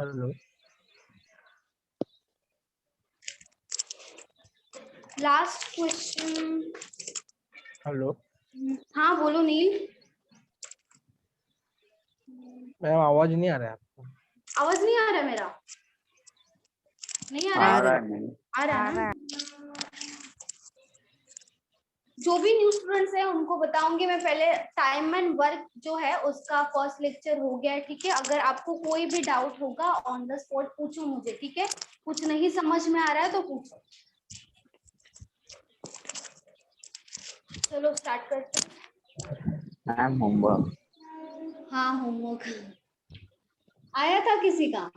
Hello. Last question. Hello हाँ बोलो नील। Ma'am, आवाज नहीं आ रहा है आपको? आवाज नहीं आ रहा मेरा? नहीं आ आ रहा रहा है? है। आ रहा है ना? जो भी न्यू स्टूडेंट्स हैं उनको बताऊंगी मैं पहले। टाइम एंड वर्क जो है उसका फर्स्ट लेक्चर हो गया है, ठीक है। अगर आपको कोई भी डाउट होगा ऑन द स्पॉट पूछो मुझे, ठीक है। कुछ नहीं समझ में आ रहा है तो पूछो। चलो स्टार्ट करते हैं। Ma'am homework. हाँ होमवर्क आया था किसी का?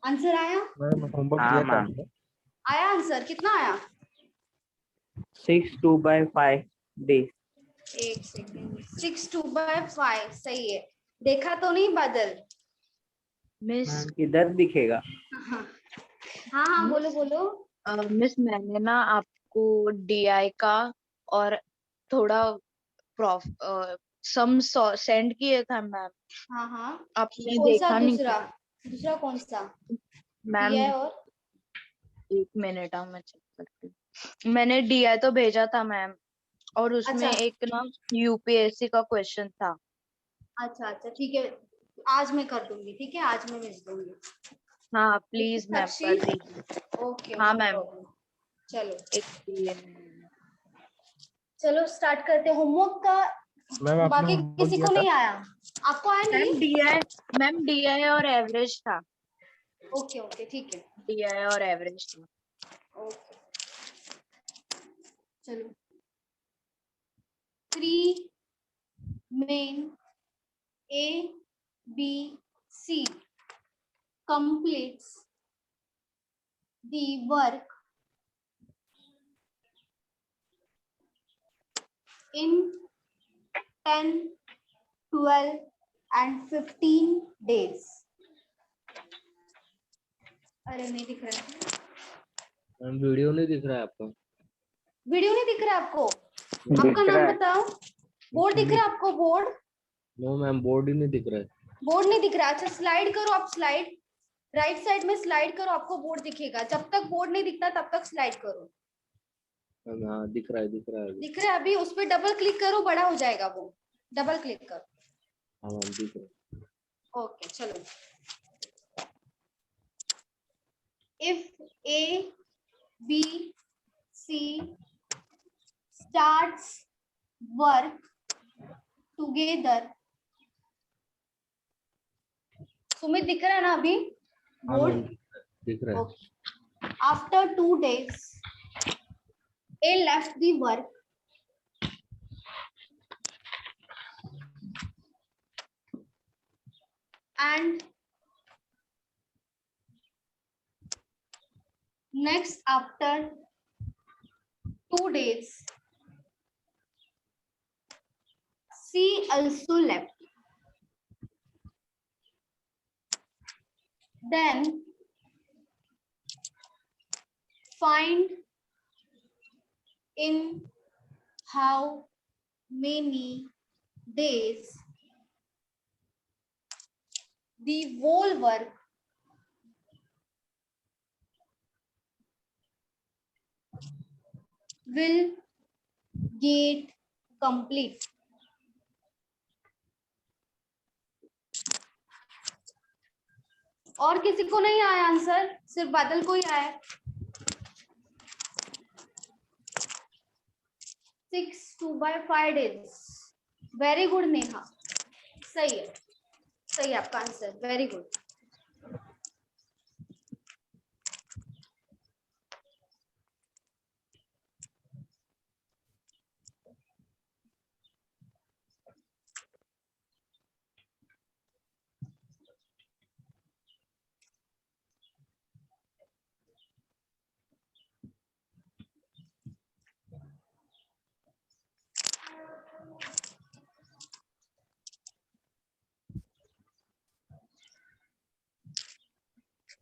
आंसर आया? मैम होमवर्क हाँ दिया था मैम। आपने? आया आंसर? कितना आया? 6 2/5 days। एक सेकेंड। 6 2/5 सही है। देखा तो नहीं बादल? मिस मैम किधर दिखेगा? हाँ हाँ बोलो बोलो। मिस मैंने ना आपको डीआई का और थोड़ा प्रॉफ सम सेंड किए था मैम, हाँ हाँ। आपने कौन सा देखा नहीं? दूसरा? दूसरा कौन सा मैम दिया है? और 1 मिनट मैं चेक करती हूँ। मैंने डीआई तो भेजा था मैम, और उसमें अच्छा एक ना यूपीएससी का क्वेश्चन था। अच्छा अच्छा ठीक है। आज मैं कर दूंगी, ठीक है। आज मैं भेज दूंगी। हाँ प्लीज मैम कर साक्षी दीजिए। ओके हाँ नो मैम, प्रॉब्लम। चलो एक ये चलो स्टार्ट करते हैं होमवर्क का। मैम आपने बाकी होमवर्क किसी दिया को था? नहीं आया? आपको आया नहीं? मैम डीआई और एवरेज था। ओके ओके ठीक है। डीआई और एवरेज था। ओके चलो। 3 main A, B, C completes the work in 10, 12 and 15 days. अरे नहीं दिख रहा है। मैम वीडियो नहीं दिख रहा है आपका? वीडियो नहीं दिख रहा है आपको? दिख आपका नाम रहा है। बताओ। बोर्ड दिख रहा है आपको? बोर्ड? नो मैम, बोर्ड ही नहीं दिख रहा है। बोर्ड नहीं दिख रहा? अच्छा स्लाइड करो आप। स्लाइड राइट साइड में स्लाइड करो, आपको बोर्ड दिखेगा। जब तक बोर्ड नहीं दिखता तब तक स्लाइड करो। मैम हाँ, दिख रहा है दिख रहा है अभी। दिख रहा है अभी? उस पर डबल क्लिक करो, बड़ा हो जाएगा वो। डबल क्लिक करो। हाँ मैम दिख रहा है। ओके चलो। If A, B, C starts work together, Sumit दिख रहा है ना अभी हाँ मैम बोर्ड? दिख रहा है। Okay. After 2 days, A left the work and next after 2 days, C also left. Then find in how many days the whole work will get complete. और किसी को नहीं आया आंसर? सिर्फ बादल को ही आया। 6 2/5 days। वेरी गुड नेहा, सही है। सही है आपका आंसर, वेरी गुड।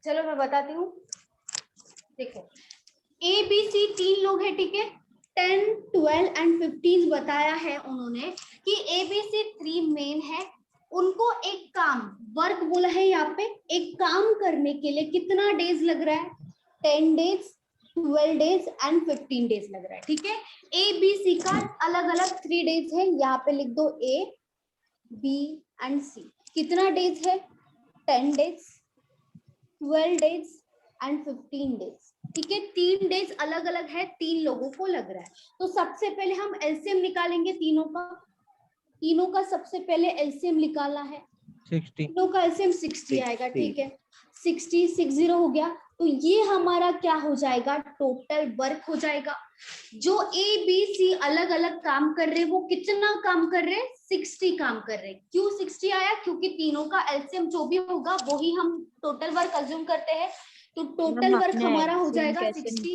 चलो मैं बताती हूँ। देखो ए बी सी 3 लोग हैं, ठीक है। 10, 12 एंड 15 बताया है उन्होंने कि ए बी सी 3 मेन है उनको एक काम वर्क बोला है यहाँ पे, एक काम करने के लिए कितना डेज लग रहा है? 10 डेज, 12 डेज एंड 15 डेज लग रहा है। ठीक है, ए बी सी का अलग अलग 3 डेज है, यहाँ पे लिख दो ए बी एंड सी। कितना डेज है? 10 डेज, 12 डेज एंड 15 डेज। ठीक है, 3 डेज अलग अलग है, 3 लोगों को लग रहा है। तो सबसे पहले हम एलसीएम निकालेंगे तीनों का सबसे पहले एलसीएम निकालना है। 60 तीनों का एलसीएम 60 आएगा। 60। ठीक है, 60 हो गया। तो ये हमारा क्या हो जाएगा? टोटल वर्क हो जाएगा। जो ए बी सी अलग अलग काम कर रहे हैं वो कितना काम कर रहे हैं? 60 काम कर रहे हैं। क्यों 60 आया? क्योंकि तीनों का एलसीएम जो भी होगा वो ही हम टोटल वर्क अज्यूम करते हैं। तो टोटल वर्क हमारा हो जाएगा 60।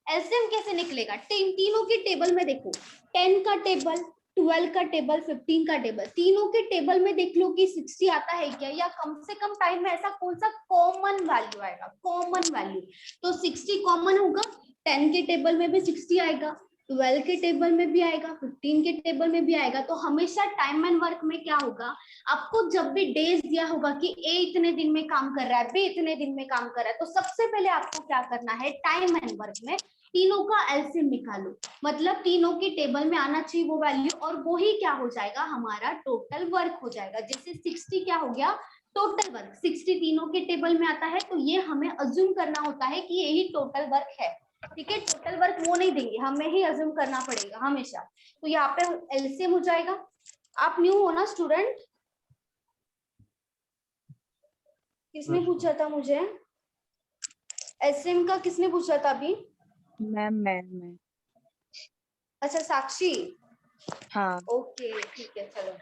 एलसीएम कैसे निकलेगा? तीनों के टेबल में देखो, 10 का टेबल, 12 का टेबल, 15 का टेबल, तीनों के टेबल में देख लो कि 60 आता है क्या, या कम से कम टाइम में ऐसा कौन सा कॉमन वैल्यू आएगा? Common value. तो 60 कॉमन होगा, 10 के टेबल में भी 60 आएगा, 12 के टेबल में भी आएगा, 15 के टेबल में भी आएगा। तो हमेशा टाइम एंड वर्क में क्या होगा? आपको जब भी डेज दिया होगा कि ए इतने दिन में काम कर रहा है, बी इतने दिन में काम कर रहा है, तो सबसे पहले आपको क्या करना है? टाइम एंड वर्क में तीनों का एलसीएम निकालो। मतलब तीनों के टेबल में आना चाहिए वो वैल्यू, और वो ही क्या हो जाएगा? हमारा टोटल वर्क हो जाएगा। जैसे 60 क्या हो गया? Total work. 60 तीनों के टेबल में आता है, तो ये हमें अज्यूम करना होता है कि यही टोटल वर्क है। ठीक है, टोटल वर्क वो नहीं देंगे, हमें ही अज्यूम करना पड़ेगा हमेशा। तो यहाँ पे एलसीएम हो जाएगा। आप न्यू हो ना स्टूडेंट? किसने पूछा था मुझे? एलसीएम का किसने पूछा था अभी? मैं अच्छा साक्षी। हाँ ओके ठीक है, चलो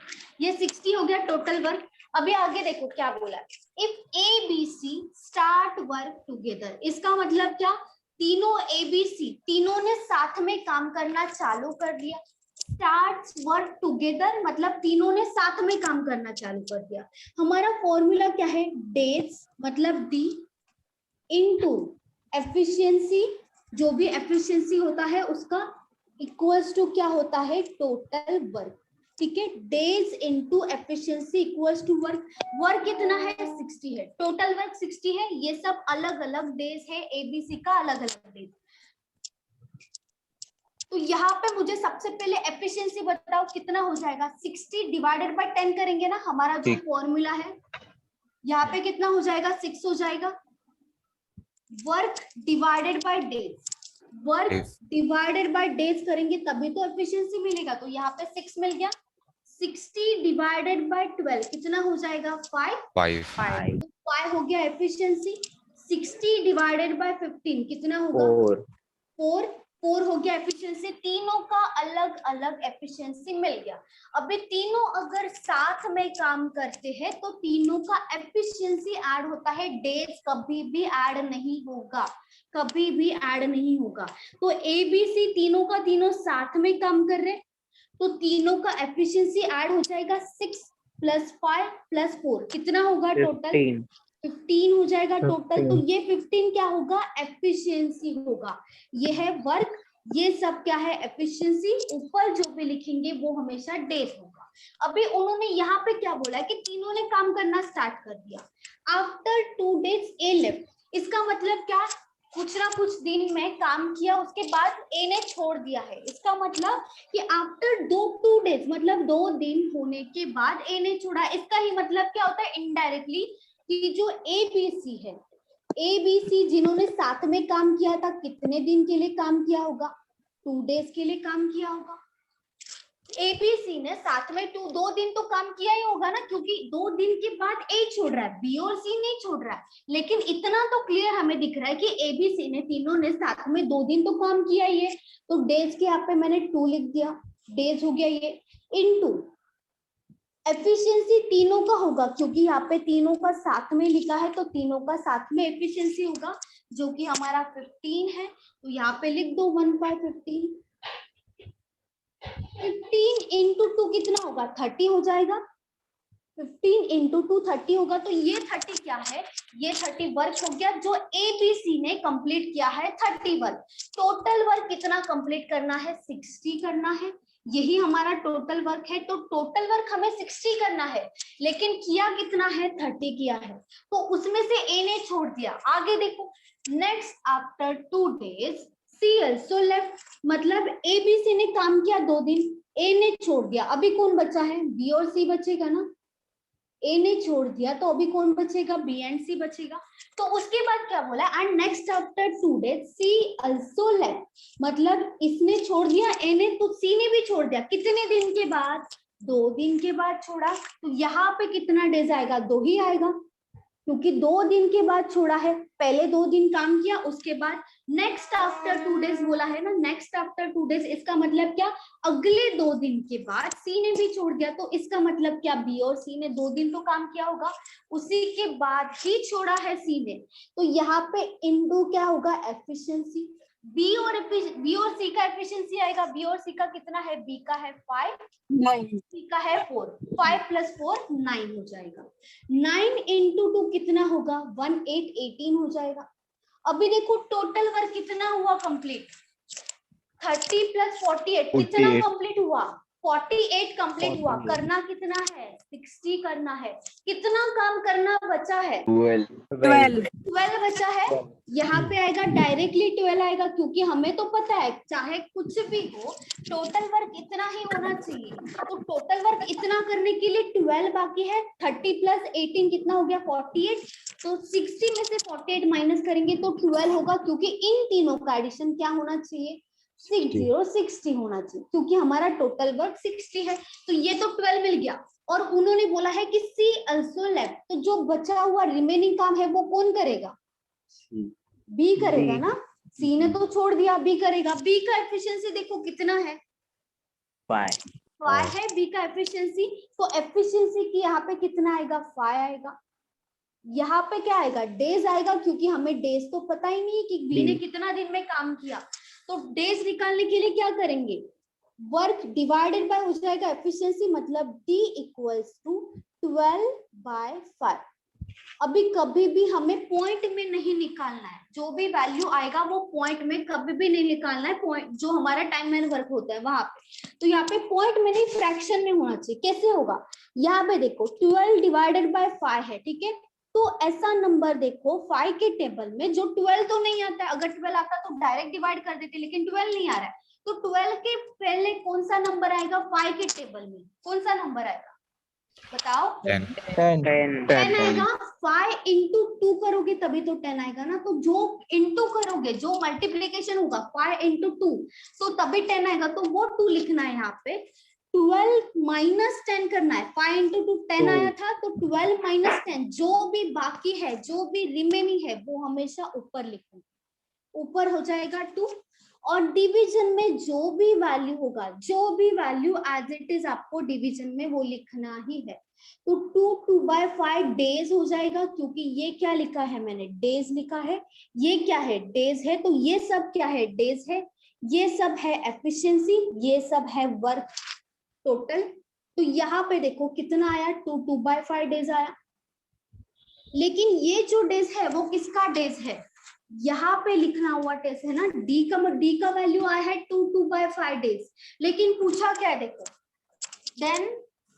ये 60 हो गया टोटल वर्क। अभी आगे देखो क्या बोला, if A B C start work together. इसका मतलब क्या? तीनों ए बी सी तीनों ने साथ में काम करना चालू कर दिया। स्टार्ट वर्क टुगेदर मतलब तीनों ने साथ में काम करना चालू कर दिया। हमारा फॉर्मूला क्या है? डेज मतलब डी इनटू एफिशिएंसी, जो भी एफिशिएंसी होता है उसका इक्वल्स टू क्या होता है? Total work. ठीक है, days into efficiency equals to work. Work कितना है? 60 है। टोटल वर्क 60 है। ये सब अलग अलग डेज है, एबीसी का अलग अलग डेज। तो यहाँ पे मुझे सबसे पहले एफिशिएंसी बताओ कितना हो जाएगा? 60 डिवाइडेड बाय 10 करेंगे ना, हमारा जो फॉर्मूला है। यहाँ पे कितना हो जाएगा? 6 हो जाएगा। Work divided bye days, work divided bye days करेंगे तभी तो एफिशिएंसी मिलेगा। तो यहाँ पे 6 मिल गया। 60 डिवाइडेड बाय 12 कितना हो जाएगा? 5 हो गया एफिशिएंसी। 60 डिवाइडेड बाय 15 कितना होगा? 4 हो गया एफिशिएंसी। तीनों का अलग अलग एफिशिएंसी मिल गया। अभी तीनों अगर साथ में काम करते हैं तो तीनों का एफिशिएंसी ऐड होता है। डेज कभी भी ऐड नहीं होगा, कभी भी ऐड नहीं होगा। तो ए बी सी तीनों का तीनों साथ में काम कर रहे, तो तीनों का एफिशिएंसी ऐड हो जाएगा। 6 + 5 + 4 कितना होगा? टोटल 15 हो जाएगा टोटल। तो ये 15 क्या होगा? एफिशिएंसी होगा। ये है वर्क, ये सब क्या है? एफिशिएंसी। ऊपर जो भी लिखेंगे वो हमेशा डेज होगा। अभी उन्होंने यहाँ पे क्या बोला है कि तीनों ने काम करना स्टार्ट कर दिया। आफ्टर 2 डेज ए लेफ्ट। इसका मतलब क्या? कुछ ना कुछ दिन में काम किया, उसके बाद ए ने छोड़ दिया है। इसका मतलब कि आफ्टर 2 डेज मतलब 2 दिन होने के बाद ए ने छोड़ा। इसका ही मतलब क्या होता है? इनडायरेक्टली कि जो ए बी सी है, ए बी सी जिन्होंने साथ में काम किया था, कितने दिन के लिए काम किया होगा? 2 डेज के लिए काम किया होगा। ए बी सी ने साथ में 2 दिन तो काम किया ही होगा ना, क्योंकि 2 दिन के बाद ए छोड़ रहा है, बी और सी नहीं छोड़ रहा है। लेकिन इतना तो क्लियर हमें दिख रहा है कि ए बी सी ने तीनों ने साथ में 2 दिन तो काम किया ही है। तो डेज के यहाँ पे मैंने 2 लिख दिया, डेज हो गया ये। इनटू एफिशिएंसी तीनों का होगा, क्योंकि यहाँ पे तीनों का साथ में लिखा है तो तीनों का साथ में एफिशिएंसी होगा, जो कि हमारा 15 है। तो यहाँ पे लिख दो 1/15। 15 इंटू 2 कितना होगा? 30 हो जाएगा। 15 इंटू 2 30 होगा। तो ये 30 क्या है? ये 30 वर्क हो गया जो ए बी सी ने कंप्लीट किया है। 30 वर्क। टोटल वर्क कितना कंप्लीट करना है? 60 करना है। यही हमारा टोटल वर्क है। तो टोटल वर्क हमें 60 करना है, लेकिन किया कितना है, 30 किया है। तो उसमें से ए ने छोड़ दिया। आगे देखो, next after 2 days C also left, मतलब ए बी सी ने काम किया 2 दिन, ए ने छोड़ दिया, अभी कौन बचा है, बी और सी बचेगा ना। ए ने छोड़ दिया तो अभी कौन बचेगा, बी एंड सी बचेगा। तो उसके बाद क्या बोला, and next after 2 days C also left, मतलब इसने छोड़ दिया ए ने, तो सी ने भी छोड़ दिया। कितने दिन के बाद, 2 दिन के बाद छोड़ा। तो यहाँ पे कितना डेज आएगा, 2 ही आएगा, क्योंकि 2 दिन के बाद छोड़ा है। पहले 2 दिन काम किया, उसके बाद नेक्स्ट आफ्टर 2 days बोला है ना, नेक्स्ट आफ्टर 2 days, इसका मतलब क्या, अगले 2 दिन के बाद सी ने भी छोड़ दिया। तो इसका मतलब क्या, बी और सी ने 2 दिन तो काम किया होगा, उसी के बाद ही छोड़ा है सी ने। तो यहाँ पे इनटू क्या होगा, एफिशिएंसी। बी और सी का एफिशिएंसी आएगा। बी और सी का कितना है, बी का है 5, सी का है 4, 5 + 4 9 हो जाएगा। 9 × 2 कितना होगा, 18 18 हो जाएगा। अभी देखो टोटल वर्क कितना हुआ कंप्लीट, 30 + 48 कितना कंप्लीट हुआ, 48 कंप्लीट हुआ। करना कितना है, 60 करना है। कितना काम करना बचा है, 12 बचा है। यहाँ पे आएगा डायरेक्टली 12 आएगा, क्योंकि हमें तो पता है चाहे कुछ भी हो टोटल वर्क इतना ही होना चाहिए। तो टोटल वर्क इतना करने के लिए 12 बाकी है। 30 + 18 कितना हो गया, 48। तो 60 में से 48 माइनस करेंगे तो 12 होगा, क्योंकि इन तीनों का एडिशन क्या होना चाहिए, 60 होना चाहिए, क्योंकि हमारा टोटल वर्क 60 है। तो ये तो 12 मिल गया। और उन्होंने बोला है कि सी also left, तो जो बचा हुआ रिमेनिंग काम है वो कौन करेगा, बी करेगा ना। सी ने तो छोड़ दिया, बी करेगा। बी का एफिशिएंसी देखो कितना है, 5 है बी का एफिशिएंसी। तो एफिशिएंसी की यहाँ पे कितना आएगा, 5 आएगा। यहाँ पे क्या आएगा, डेज आएगा, क्योंकि हमें डेज तो पता ही नहीं कि बी ने कितना दिन में काम किया। तो डेज निकालने के लिए क्या करेंगे, वर्क डिवाइडेड बाय हो जाएगा एफिशिएंसी, मतलब D = 12/5। अभी कभी भी हमें पॉइंट में नहीं निकालना है, जो भी वैल्यू आएगा वो पॉइंट में कभी भी नहीं निकालना है। पॉइंट जो हमारा टाइम एंड वर्क होता है वहां पे, तो यहाँ पे पॉइंट में नहीं फ्रैक्शन में होना चाहिए। कैसे होगा, यहाँ पे देखो 12 / 5 है, ठीक है। तो ऐसा नंबर देखो 5 के टेबल में जो 12 तो नहीं आता है, अगर 12 आता तो डायरेक्ट डिवाइड कर देते, लेकिन 12 नहीं आ रहा है। तो 12 के पहले कौन सा नंबर आएगा, 5 के टेबल में कौन सा नंबर आएगा, बताओ। 10 आएगा। 5 × 2 करोगे तभी तो 10 आएगा ना। तो जो इंटू करोगे, जो मल्टीप्लीकेशन होगा 5 × 2, तो तभी 10 आएगा। तो वो 2 लिखना है यहाँ पे। 12 - 10 करना है। 5 × 2 10 आया था, तो 12 - 10, जो भी बाकी है, जो भी रिमेनिंग है, वो हमेशा ऊपर लिखना, ऊपर हो जाएगा 2। और डिवीजन में जो भी वैल्यू होगा, जो भी वैल्यू एज इट इज आपको डिवीजन में वो लिखना ही है। तो 2/5 डेज हो जाएगा, क्योंकि ये क्या लिखा है मैंने, डेज लिखा है। ये क्या है, डेज है। तो ये सब क्या है, डेज है। ये सब है एफिशिएंसी, ये सब है वर्क टोटल। तो यहाँ पे देखो कितना आया, 2/5 डेज आया। लेकिन ये जो डेज है वो किसका डेज है, यहाँ पे लिखना हुआ डेज है ना। डी का वैल्यू आया है 2/5 डेज। लेकिन पूछा क्या है, देखो, then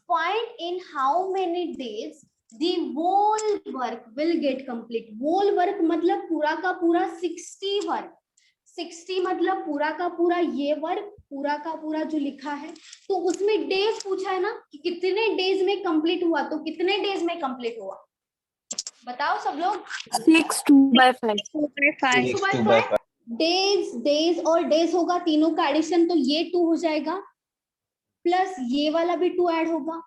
find in how many days the whole work will get complete। whole work मतलब पूरा का पूरा 60 वर्क। 60 मतलब पूरा का पूरा ये वर्क, पूरा का पूरा जो लिखा है। तो उसमें डेज पूछा है ना कि कितने डेज में कंप्लीट हुआ, तो कितने डेज में कंप्लीट हुआ, बताओ सब लोग। 6/5 डेज और डेज होगा, तीनों का एडिशन, तो ये 2 हो जाएगा, प्लस ये वाला भी 2 ऐड होगा,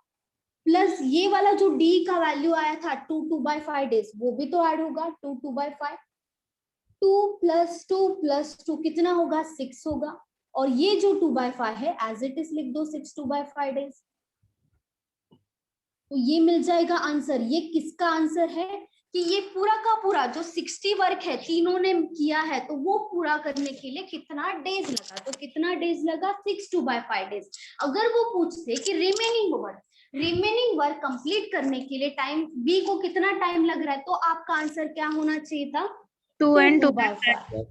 प्लस ये वाला जो डी का वैल्यू आया था 2/5 डेज, वो भी तो ऐड होगा, 2/5। 2 + 2 + 2 कितना होगा, 6 होगा। और ये जो 2/5 है एज इट इज लिख दो, 6 2/5 डेज। तो ये मिल जाएगा आंसर। ये किसका आंसर है कि ये पूरा का पूरा जो 60 वर्क है तीनों ने किया है, तो वो पूरा करने के लिए कितना डेज लगा, तो कितना डेज लगा, 6 2/5 डेज। अगर वो पूछते कि रिमेनिंग वर्क कंप्लीट करने के लिए टाइम बी को कितना टाइम लग रहा है, तो आपका आंसर क्या होना चाहिए था, 2 and 2/5।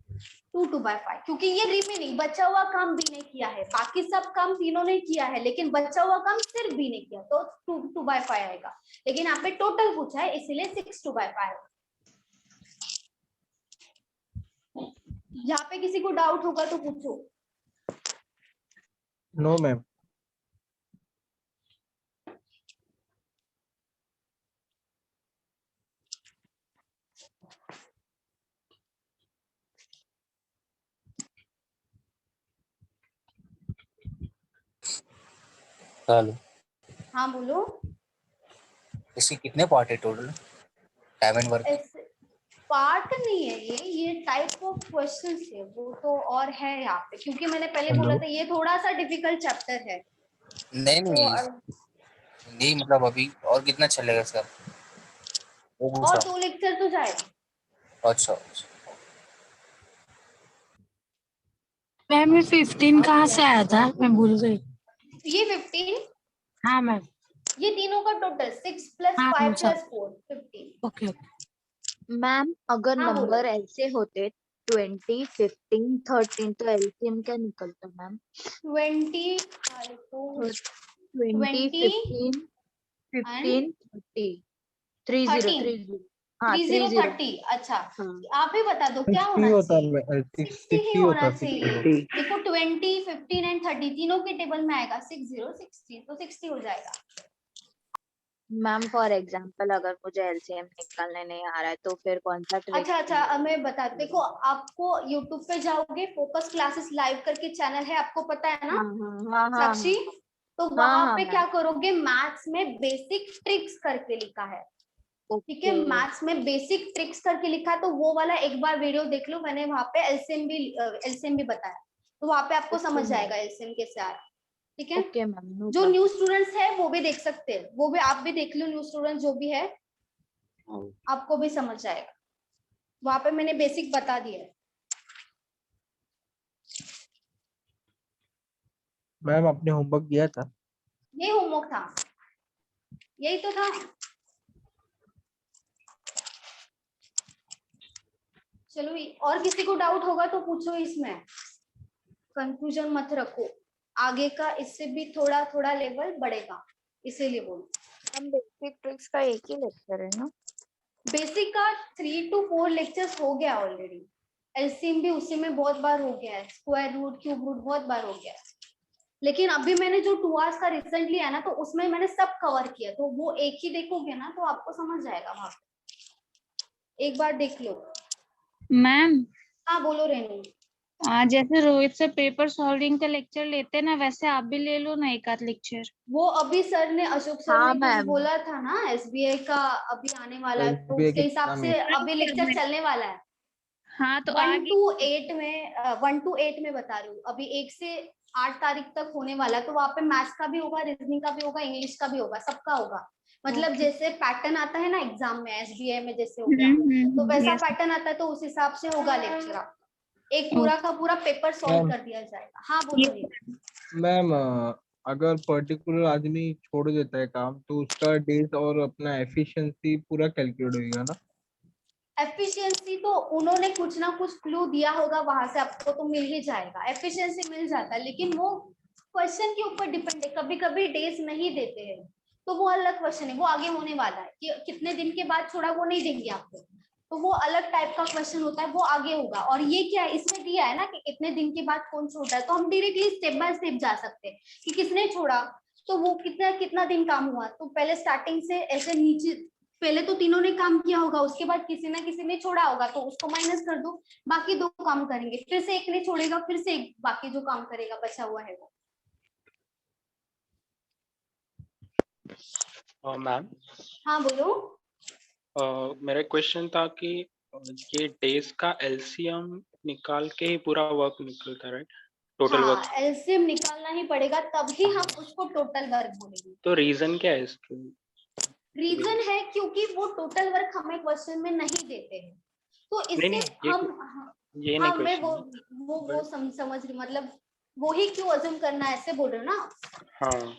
2/5 क्योंकि ये रिमेनिंग बचा हुआ काम बी ने किया है, बाकी सब काम तीनों ने किया है, लेकिन बचा हुआ काम सिर्फ बी ने किया, तो 2/5 आएगा। लेकिन यहाँ पे टोटल पूछा है इसीलिए 6/5। यहाँ पे किसी को डाउट होगा तो पूछो। No ma'am. हेलो, हाँ बोलो। इसके कितने पार्ट है total? Time and work part नहीं है ये टाइप ऑफ क्वेश्चन है, वो तो और है यहाँ पे, क्योंकि मैंने पहले बोला था ये थोड़ा सा डिफिकल्ट चैप्टर है। नहीं नहीं मतलब अभी और कितना चलेगा इसका? और 2 लेक्चर तो जाएगा। अच्छा मैम ये 15 कहाँ से आया था, मैं भूल गई। ये 15, हाँ मैम। ये तीनों का टोटल 6 + हाँ, 5 अच्छा। + 4 15। ओके। मैम अगर हाँ, बोलो। नंबर ऐसे होते 20, 15, 13 तो एलसीएम क्या निकलता मैम? 20 20, 15, 15, 30, 30, 30। हाँ 30 30। 30। अच्छा हाँ। आप ही बता दो क्या 60 होना होता चाहिए? 60 ही 60 होना होता चाहिए। 60। देखो 20, 15 एंड 30 तीनों के टेबल में आएगा 60 60, तो 60 हो जाएगा। मैम फॉर एग्जांपल अगर मुझे एलसीएम निकालने नहीं आ रहा है तो फिर कौन सा ट्रिक? अच्छा अब मैं बताती, देखो आपको YouTube पे जाओगे, फोकस क्लासेस लाइव करके चैनल है, आपको पता है ना हाँ साक्षी? तो वहां पे मैम। क्या करोगे, मैथ्स में बेसिक ट्रिक्स करके लिखा है, ठीक है? ओके। मैथ्स में बेसिक ट्रिक्स करके लिखा है, तो वो वाला एक बार वीडियो देख लो, मैंने वहां पे एलसीएम भी बताया, तो वहां पे आपको समझ जाएगा एलसीएम कैसे आ रहा है, ठीक है? Okay ma'am. जो न्यू स्टूडेंट्स है वो भी देख सकते हैं, वो भी आप भी देख लो, न्यू स्टूडेंट जो भी है आपको भी समझ जाएगा, वहां पे मैंने बेसिक बता दिया है। मैम आपने होमवर्क दिया था? ये होमवर्क था, यही तो था। चलो और किसी को डाउट होगा तो पूछो, इसमें कंफ्यूजन मत रखो, आगे का इससे भी थोड़ा थोड़ा लेवल बढ़ेगा, इसीलिए बोलो। हम बेसिक ट्रिक्स का एक ही लेक्चर है ना? बेसिक का 3 to 4 लेक्चर्स हो गया ऑलरेडी, एलसीएम भी उसी में बहुत बार हो गया है, स्क्वायर रूट, क्यूब रूट बहुत बार हो गया है, लेकिन अभी मैंने जो 2 आवर्स का रिसेंटली है ना, तो उसमें मैंने सब कवर किया, तो वो एक ही देखोगे ना तो आपको समझ जाएगा, वहां पे एक बार देख लो। मैम हाँ बोलो रेनू। जैसे रोहित सर पेपर सॉल्विंग का लेक्चर लेते हैं ना, वैसे आप भी ले लो ना एक आध लेक्चर। वो अभी सर ने, अशोक सर हाँ, ने कुछ मैम। बोला था ना, एसबीआई का अभी आने वाला है, तो SBI उसके के हिसाब एग्जाम से है। अभी लेक्चर चलने वाला है। हाँ तो 1 आगे to 8 में 1 to 8 में बता रही हूँ, अभी 1 से 8 तारीख तक होने वाला है, तो वहाँ पे मैथ्स का भी होगा, रीजनिंग का भी होगा, इंग्लिश का भी होगा, सबका होगा, मतलब जैसे पैटर्न आता है ना एग्जाम में, एसबीआई में जैसे हो गया, तो वैसा yes. पैटर्न आता है, तो उस हिसाब से होगा लेक्चर, आपका एक पूरा का पूरा पेपर सॉल्व कर दिया जाएगा। हाँ बोलो नीलम। मैम अगर पर्टिकुलर आदमी छोड़ देता है काम तो उसका डेज और अपना एफिशिएंसी पूरा कैलकुलेट होगा ना? एफिशिएंसी तो उन्होंने कुछ ना कुछ क्लू दिया होगा, वहां से आपको तो मिल ही जाएगा, एफिशिएंसी मिल जाता है, लेकिन वो क्वेश्चन के ऊपर डिपेंड है, कभी कभी डेज नहीं देते हैं, तो वो अलग क्वेश्चन है, वो आगे होने वाला है कि कितने दिन के बाद छोड़ा, वो नहीं देंगे आपको, तो वो अलग टाइप का क्वेश्चन होता है, वो आगे होगा। और ये क्या है, इसमें दिया है ना कि इतने दिन के बाद कौन छोड़ता है, तो हम डायरेक्टली स्टेप बाय स्टेप जा सकते हैं कि किसने छोड़ा, तो वो कितना कितना दिन काम हुआ, तो पहले स्टार्टिंग से ऐसे नीचे, पहले तो तीनों ने काम किया होगा, उसके बाद किसी ना किसी ने छोड़ा होगा, तो उसको माइनस कर दो, बाकी 2 काम करेंगे, फिर से एक ने छोड़ेगा, फिर से एक बाकी जो काम करेगा बचा हुआ है वो। मैम हाँ बोलो। मेरा क्वेश्चन था कि ये डेज का एलसीएम निकाल के ही पूरा वर्क निकलता है, राइट? टोटल हाँ वर्क। एलसीएम निकालना ही पड़ेगा, तभी हम उसको टोटल वर्क बोलेंगे। तो रीजन क्या है इसके? रीजन है क्योंकि वो टोटल वर्क हमें क्वेश्चन में नहीं देते हैं, तो इससे नहीं, ये हाँ नहीं मैं क्वेश्चन। वो समझ रही, मतलब वो ही क्यों अज्यूम करना है, ऐसे बोल रहे हो ना? हाँ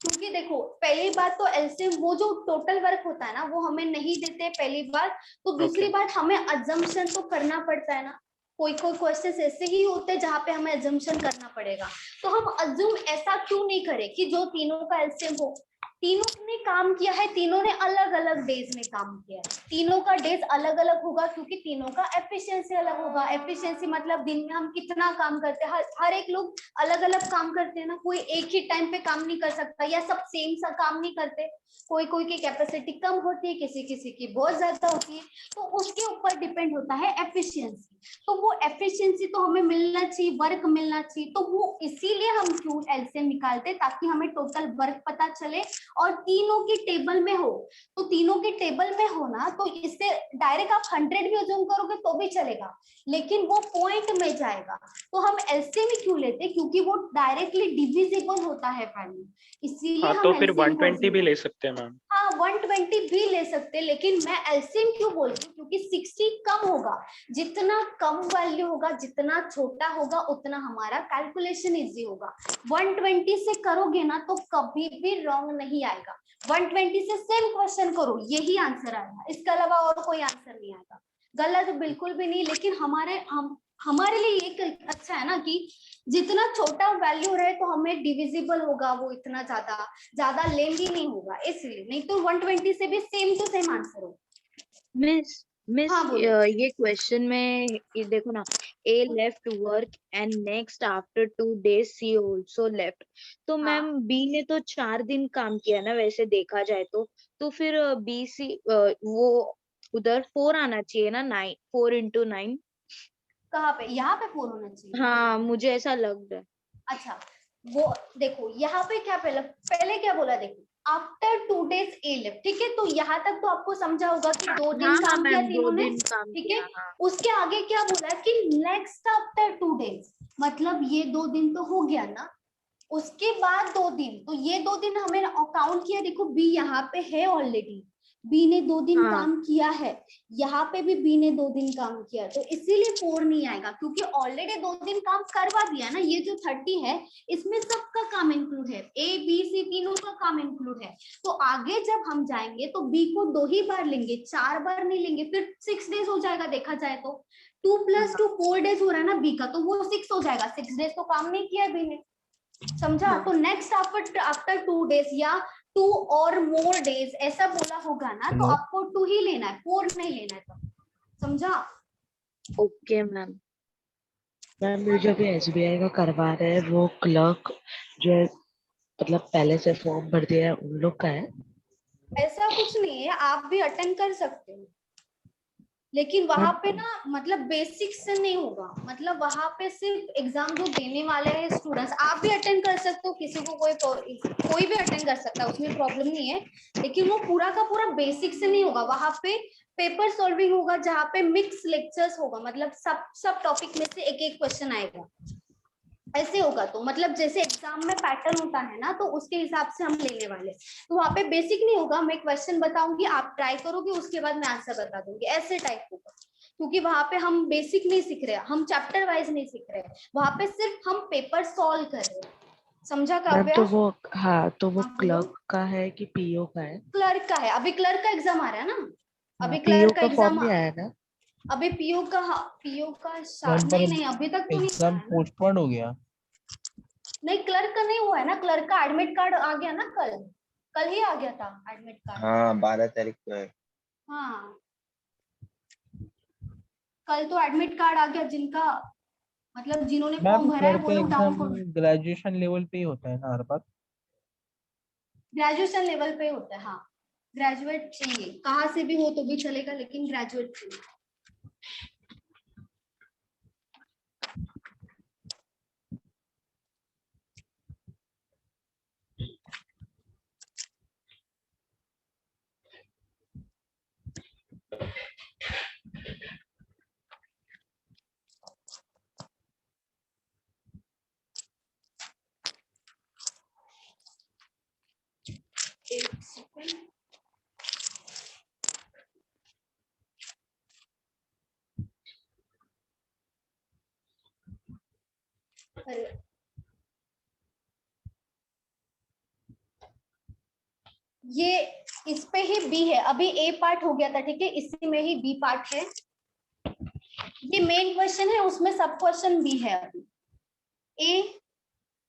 क्योंकि देखो पहली बात तो एलसीएम, वो जो टोटल वर्क होता है ना, वो हमें नहीं देते पहली बार, तो दूसरी बात हमें अजम्पशन तो करना पड़ता है ना, कोई कोई क्वेश्चन ऐसे ही होते हैं जहाँ पे हमें अजम्पशन करना पड़ेगा। तो हम अज्यूम ऐसा क्यों नहीं करें कि जो तीनों का एलसीएम हो, तीनों ने काम किया है, तीनों ने अलग अलग डेज में काम किया है, तीनों का डेज अलग अलग होगा क्योंकि तीनों का एफिशिएंसी अलग होगा। एफिशिएंसी मतलब दिन में हम कितना काम करते हैं, हर एक लोग अलग अलग काम करते हैं ना, कोई एक ही टाइम पे काम नहीं कर सकता या सब सेम सा काम नहीं करते, कोई कोई की कैपेसिटी कम होती है, किसी किसी की बहुत ज्यादा होती है, तो उसके ऊपर डिपेंड होता है एफिशिएंसी। तो वो एफिशिएंसी तो हमें मिलना चाहिए, वर्क मिलना चाहिए, तो वो इसीलिए हम क्यों एलसीएम निकालते ताकि हमें टोटल वर्क पता चले और तीनों की टेबल में हो। तो तीनों की टेबल में हो ना, तो इससे डायरेक्ट आप 100 भी अज्यूम करोगे तो भी चलेगा, लेकिन वो पॉइंट में जाएगा। तो हम एलसीएम ही क्यों लेते, क्योंकि वो डायरेक्टली डिविजिबल होता है वैल्यू, इसीलिए हाँ, हम तो फिर LCM को 120 भी assume ले सकते हैं मैम। हाँ 120 भी ले सकते, लेकिन मैं एलसीएम क्यों बोलती हूँ, क्योंकि 60 कम होगा, जितना कम वैल्यू होगा, जितना छोटा होगा, उतना हमारा कैलकुलेशन इजी होगा। 120 से करोगे ना तो कभी भी रॉन्ग नहीं आएगा। 120 से सेम क्वेश्चन करो, यही आंसर आएगा, इसके अलावा और कोई आंसर नहीं आएगा। गलत बिल्कुल भी नहीं, लेकिन हमारे लिए एक अच्छा है ना कि जितना छोटा वैल्यू रहे तो हमें डिविजिबल होगा, वो इतना ज्यादा लेंदी नहीं होगा, इसलिए। नहीं तो 120 से भी सेम टू सेम आंसर हो। मिस हाँ, बोलो। ये क्वेश्चन में ये देखो ना, A left work and next after 2 days C also left. तो हाँ। मैम बी ने तो 4 दिन काम किया ना वैसे देखा जाए तो फिर बी सी वो उधर 4 आना चाहिए ना, 9 4 into 9। कहाँ पे? यहाँ पे 4 होना चाहिए। हाँ मुझे ऐसा लग रहा है। अच्छा, वो देखो यहाँ पे क्या पहले क्या बोला, देखो आफ्टर 2 days ए लेफ्ट, ठीक है। तो यहाँ तक तो आपको समझा होगा कि 2 दिन हाँ काम किया मैम 2 तीनों ने, दिन काम ठीक किया। है। हाँ उसके आगे क्या बोला है कि नेक्स्ट आफ्टर 2 days, मतलब ये 2 दिन तो हो गया ना, उसके बाद 2 दिन, तो ये 2 दिन हमें काउंट किया। देखो बी यहाँ पे है ऑलरेडी, बी ने 2 दिन हाँ काम किया है, यहाँ पे भी बी ने 2 दिन काम किया, तो इसीलिए 4 नहीं आएगा, क्योंकि ऑलरेडी 2 दिन काम करवा दिया ना। ये जो 30 है इसमें सबका काम इंक्लूड है, ए बी सी तीनों का काम इंक्लूड है। तो आगे जब हम जाएंगे तो बी को 2 ही बार लेंगे, 4 बार नहीं लेंगे, फिर 6 days हो जाएगा। देखा जाए तो 2 + 2 4 days हो रहा है ना बी का, तो वो 6 हो जाएगा। 6 days तो काम नहीं किया बी ने, समझा। हाँ। तो नेक्स्ट आफ्टर 2 days या 2 और मोर डेज ऐसा बोला होगा ना, तो आपको 2 ही लेना है, 4 नहीं लेना है, तो समझा। Okay ma'am. मैम जो भी एसबीआई का करवा रहे हैं वो क्लर्क जो है, मतलब पहले से फॉर्म भर दिया है उन लोग का है? ऐसा कुछ नहीं है, आप भी अटेंड कर सकते हो, लेकिन वहां पे ना मतलब बेसिक से नहीं होगा, मतलब वहां पे सिर्फ एग्जाम जो देने वाले हैं स्टूडेंट्स, आप भी अटेंड कर सकते हो, किसी को कोई भी अटेंड कर सकता है, उसमें प्रॉब्लम नहीं है, लेकिन वो पूरा का पूरा बेसिक से नहीं होगा। वहां पे पेपर सॉल्विंग होगा, जहाँ पे मिक्स लेक्चर्स होगा, मतलब सब टॉपिक में से एक एक क्वेश्चन आएगा, ऐसे होगा। तो मतलब जैसे एग्जाम में पैटर्न होता है ना, तो उसके हिसाब से हम लेने वाले। तो वहाँ पे बेसिक नहीं होगा, मैं क्वेश्चन बताऊंगी, आप ट्राई करोगे, उसके बाद मैं आंसर बता दूंगी, ऐसे टाइप होगा। क्योंकि वहां पे हम बेसिक नहीं सीख रहे, हम चैप्टर वाइज नहीं सीख रहे, वहां पे सिर्फ हम पेपर सॉल्व कर रहे हैं, समझा काव्या? तो वो हाँ, तो वो हाँ, बोलो। क्लर्क का है कि पीओ का है? क्लर्क का है, अभी क्लर्क का एग्जाम आ रहा है ना, अभी पीओ क्लर्क का का फॉर्म एग्जाम, नहीं आया ना? अभी पीओ का नहीं अभी तक तो नहीं एग्जाम आया ना। पोस्टपोन हो गया। नहीं, क्लर्क का नहीं हुआ है ना, क्लर्क का एडमिट कार्ड आ गया ना, कल ही आ गया था एडमिट कार्ड। हाँ 12 तारीख को है। हाँ, कल तो एडमिट कार्ड आ गया, जिनका मतलब जिन्होंने मैम फॉर्म भरा है क्लर्क वो का लोग एग्जाम डाउन। ग्रेजुएशन लेवल पे ही होता है ना हर बार? ग्रेजुएशन लेवल पे होता है, हाँ। ग्रेजुएट चाहिए, कहाँ से भी हो तो भी चलेगा, लेकिन ग्रेजुएट चाहिए। एक सेकंड। ये इस पे ही बी है, अभी ए पार्ट हो गया था, ठीक है, इसी में ही बी पार्ट है। ये मेन क्वेश्चन है, उसमें सब क्वेश्चन भी है अभी। A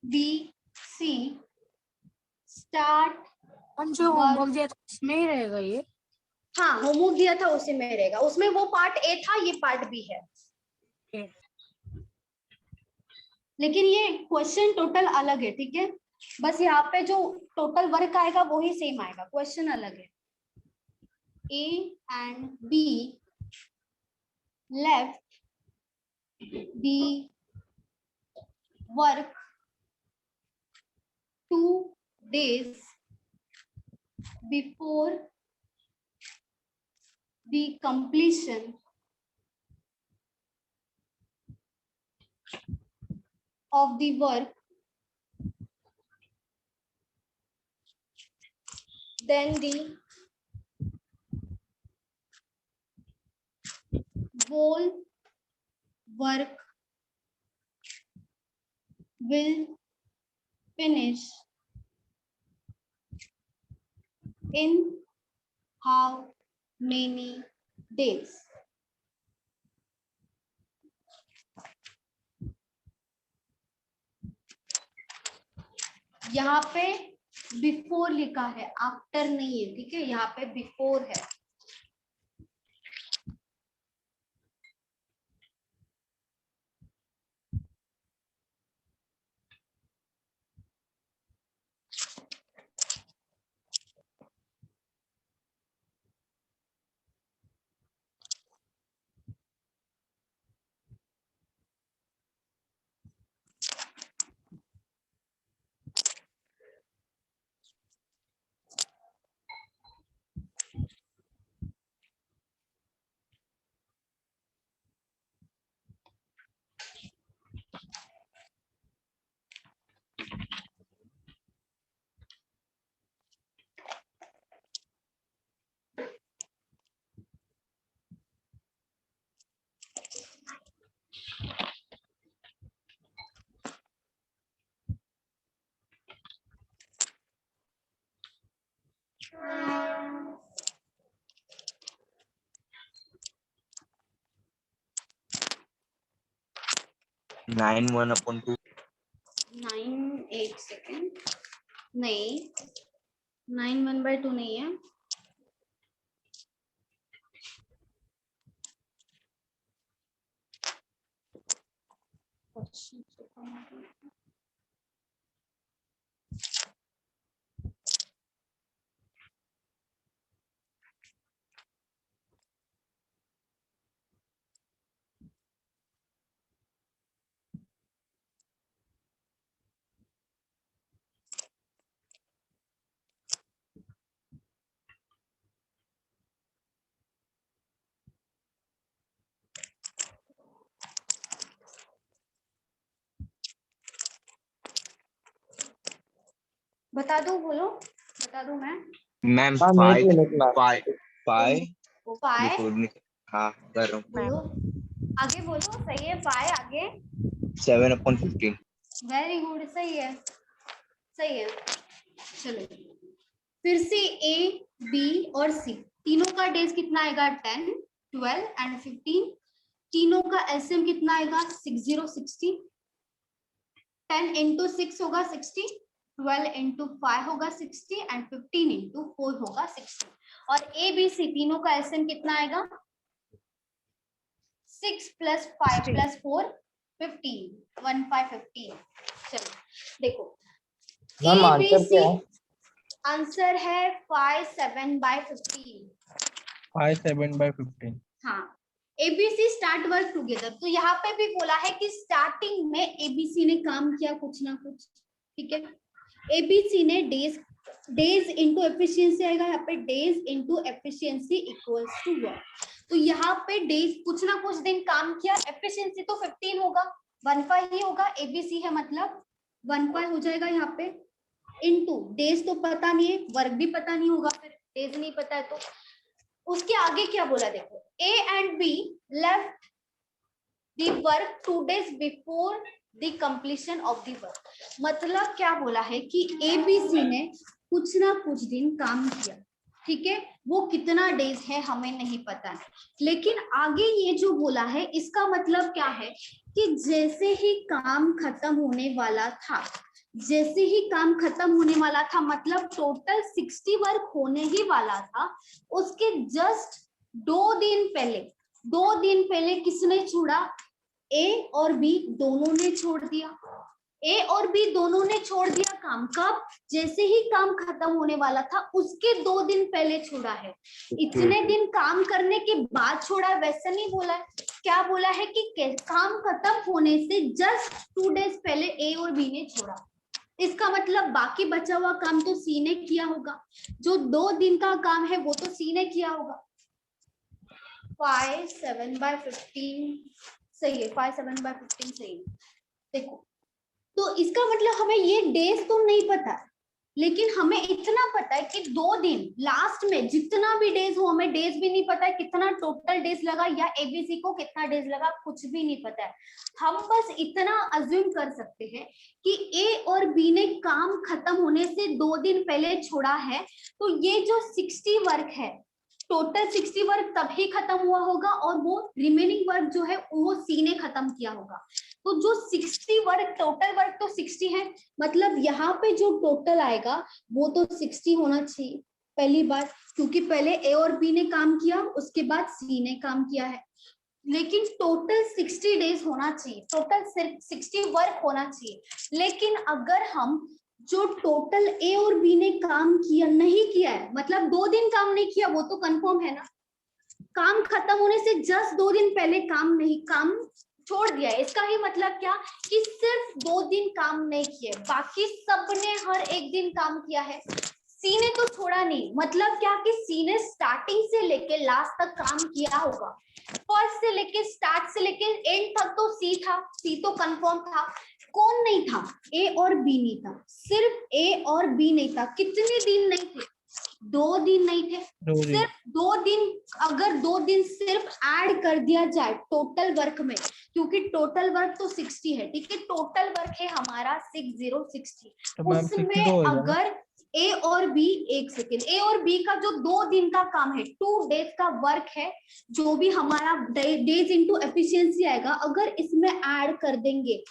B C start. हम जो होमवर्क दिया था उसमें ही रहेगा ये? हाँ, होमवर्क दिया था उसी में रहेगा, उसमें वो पार्ट ए था, ये पार्ट बी है। लेकिन ये क्वेश्चन टोटल अलग है, ठीक है। बस यहाँ पे जो टोटल वर्क आएगा वो ही सेम आएगा, क्वेश्चन अलग है। A and B left the work 2 days before the completion of the work, then the whole work will finish in how many days? यहाँ पे बिफोर लिखा है, आफ्टर नहीं है, ठीक है। यहाँ पे बिफोर है। नाइन 1/2 9 एक सेकेंड, नहीं 9 1/2 नहीं है। बता दो, बोलो, बता दो मैं। मैम हाँ, मेरे को निकला। 5 5 हाँ कर रहा हूँ। बोलो, आगे बोलो, सही है। 5 आगे 7/15 वेरी गुड, सही है, सही है। चलो फिर से A B और C तीनों का डेज कितना आएगा? 10 12 एंड 15। तीनों का एलसीएम कितना आएगा? 60 60। 10 into 6 होगा 60, 12 into 5 होगा 60 एंड 15 into 4 होगा 60। और A B C तीनों का एलसीएम कितना आएगा? 6 + 5 + 4 15 1 5 15। चलो देखो, ma'am A B answer C क्या है? आंसर है 5 7/15। 5 7/15। हाँ, एबीसी स्टार्ट वर्क टुगेदर। तो यहाँ पे भी बोला है कि स्टार्टिंग में एबीसी ने काम किया कुछ ना कुछ, ठीक है। एबीसी ने डेज इनटू एफिशिएंसी आएगा, यहाँ पे days into efficiency equals to work. तो यहाँ पे डेज कुछ ना कुछ दिन काम किया, एफिशिएंसी तो 15 होगा, 15 ही होगा। एबीसी है मतलब 15 हो जाएगा यहाँ पे, इनटू डेज तो पता नहीं है, वर्क भी पता नहीं होगा, फिर डेज नहीं पता है तो उसके आगे क्या बोला देखो, A and B left the work 2 days before the completion of the work। मतलब क्या बोला है कि ABC ने कुछ ना कुछ दिन काम किया, ठीक है, वो कितना डेज है हमें नहीं पता है। लेकिन आगे ये जो बोला है इसका मतलब क्या है कि जैसे ही काम खत्म होने वाला था, जैसे ही काम खत्म होने वाला था मतलब टोटल 60 वर्क होने ही वाला था, उसके जस्ट 2 दिन पहले किसने छोड़ा? ए और बी दोनों ने छोड़ दिया। ए और बी दोनों ने छोड़ दिया काम। कब? जैसे ही काम खत्म होने वाला था उसके 2 दिन पहले छोड़ा है। इतने दिन काम करने के बाद छोड़ा है वैसा नहीं बोला है। क्या बोला है कि काम खत्म होने से जस्ट 2 डेज पहले ए और बी ने छोड़ा। इसका मतलब बाकी बचा हुआ काम तो सी ने किया होगा, जो 2 दिन का काम है वो तो सी ने किया होगा। 5 7/15 सही है, 5 7/15 सही है। देखो, तो इसका मतलब हमें ये डेज तो नहीं पता, लेकिन हमें इतना पता है कि 2 दिन लास्ट में जितना भी डेज हो, हमें डेज भी नहीं पता है कितना टोटल डेज लगा या एबीसी को कितना डेज लगा, कुछ भी नहीं पता है। हम बस इतना अज्यूम कर सकते हैं कि ए और बी ने काम खत्म होने से 2 दिन पहले छोड़ा है, तो ये जो 60 वर्क है, टोटल 60 वर्क तभी खत्म हुआ होगा और वो रिमेनिंग वर्क जो है वो सी ने खत्म किया होगा। तो जो 60 वर्क, टोटल वर्क तो 60 है, मतलब यहाँ पे जो टोटल आएगा वो तो 60 होना चाहिए पहली बात, क्योंकि पहले ए और बी ने काम किया उसके बाद सी ने काम किया है। लेकिन टोटल 60 डेज होना चाहिए, टोटल सिर्फ 60 वर्क होना चाहिए। लेकिन अगर हम जो टोटल ए और बी ने काम किया नहीं किया है, मतलब 2 दिन काम नहीं किया, वो तो कंफर्म है ना, काम खत्म होने से जस्ट 2 दिन पहले काम छोड़ दिया है। इसका ही मतलब क्या कि सिर्फ 2 दिन काम नहीं किए, बाकी सबने हर एक दिन काम किया है। सी ने तो छोड़ा नहीं, मतलब क्या कि सी ने स्टार्टिंग से लेके लास्ट तक काम किया होगा। फर्स्ट से लेके स्टार्ट से लेके एंड तक तो सी था, सी तो कंफर्म था। कौन नहीं था? ए और बी नहीं था, सिर्फ ए और बी नहीं था। कितने दिन नहीं थे? 2 दिन नहीं थे, सिर्फ 2 दिन। अगर 2 दिन सिर्फ ऐड कर दिया जाए टोटल वर्क में, क्योंकि टोटल वर्क तो 60 है, ठीक है, टोटल वर्क है हमारा 60, उसमें अगर ए और बी, एक सेकेंड, ए और बी का जो 2 दिन का काम है, 2 डेज का वर्क है, जो भी हमारा डेज इनटू एफिशिएंसी आएगा, अगर इसमें ऐड कर देंगे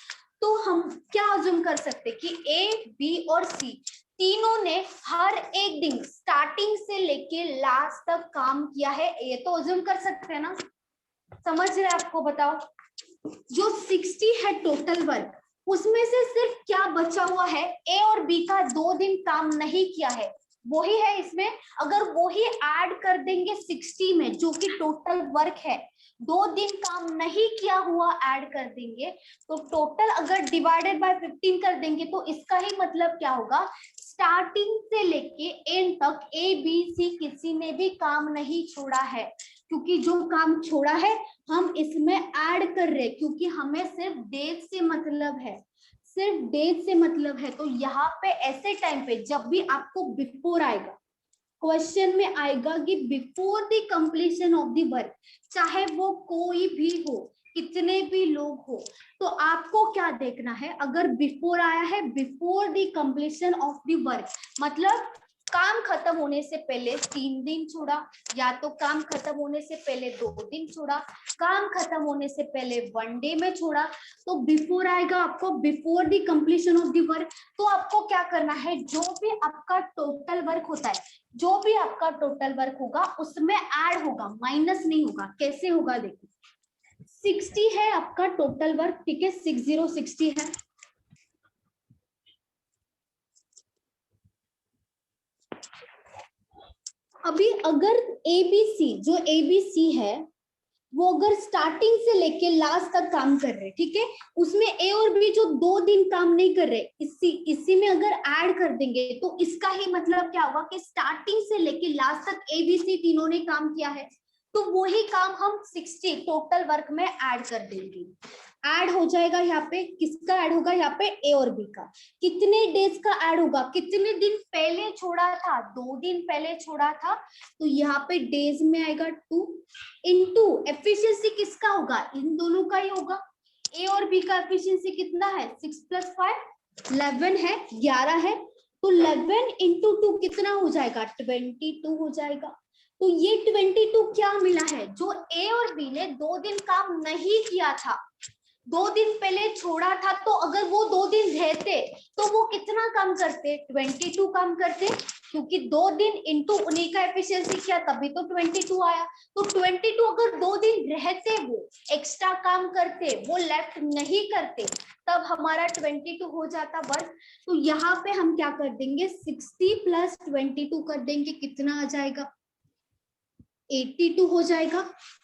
तो हम क्या अज्यूम कर सकते कि ए, बी और सी तीनों ने हर एक दिन स्टार्टिंग से लेके लास्ट तक काम किया है, ये तो अज्यूम कर सकते हैं ना। समझ रहे आपको? बताओ, जो 60 है टोटल वर्क, उसमें से सिर्फ क्या बचा हुआ है? ए और बी का 2 दिन काम नहीं किया है, वही है इसमें। अगर वही ऐड कर देंगे 60 में, जो कि टोटल वर्क है, 2 दिन काम नहीं किया हुआ ऐड कर देंगे, तो टोटल अगर डिवाइडेड बाय 15 कर देंगे, तो इसका ही मतलब क्या होगा? स्टार्टिंग से लेके एंड तक ए बी सी किसी ने भी काम नहीं छोड़ा है, क्योंकि जो काम छोड़ा है हम इसमें ऐड कर रहे हैं, क्योंकि हमें सिर्फ डेज से मतलब है, सिर्फ डेज से मतलब है। तो यहाँ पे ऐसे टाइम पे जब भी आपको बिफोर आएगा, क्वेश्चन में आएगा कि before the completion of the work, चाहे वो कोई भी हो, कितने भी लोग हो, तो आपको क्या देखना है? अगर बिफोर आया है, before the completion of the work, मतलब काम खत्म होने से पहले 3 दिन छोड़ा, या तो काम खत्म होने से पहले 2 दिन छोड़ा, काम खत्म होने से पहले 1 डे में छोड़ा, तो बिफोर आएगा आपको, before the completion of the work. तो आपको क्या करना है? जो भी आपका टोटल वर्क होता है, जो भी आपका टोटल वर्क होगा उसमें ऐड होगा, माइनस नहीं होगा। कैसे होगा? देखो, 60 है आपका टोटल वर्क, ठीक है, 60 है, अभी अगर एबीसी, जो एबीसी है वो अगर स्टार्टिंग से लेके लास्ट तक काम कर रहे, ठीक है, उसमें ए और बी जो 2 दिन काम नहीं कर रहे, इसी में अगर ऐड कर देंगे, तो इसका ही मतलब क्या होगा कि स्टार्टिंग से लेके लास्ट तक एबीसी तीनों ने काम किया है, तो वही काम हम 60 टोटल वर्क में ऐड कर देंगे। ऐड हो जाएगा यहाँ पे, किसका ऐड होगा? यहाँ पे ए और बी का। कितने डेज का ऐड होगा? कितने दिन पहले छोड़ा था? 2 दिन पहले छोड़ा था, तो यहाँ पे डेज में आएगा 2 इंटू एफिशिएंसी किसका होगा? इन दोनों का ही होगा। ए और बी का एफिशिएंसी कितना है? 6 + 5 11 है, 11 है, तो 11 इंटू 2 कितना हो जाएगा? 22 हो जाएगा। तो ये 22 क्या मिला है? जो ए और बी ने 2 दिन काम नहीं किया था, 2 दिन पहले छोड़ा था, तो अगर वो 2 दिन रहते तो वो कितना काम करते? 22 काम करते, क्योंकि 2 दिन इंटू उन्हीं का एफिशिएंसी किया तभी तो 22 आया। तो 22 अगर 2 दिन रहते, वो एक्स्ट्रा काम करते, वो लेफ्ट नहीं करते, तब हमारा 22 हो जाता वर्क। तो यहाँ पे हम क्या कर देंगे? 60 प्लस 22 कर देंगे, कितना आ जाएगा? 82 हो जाएगा।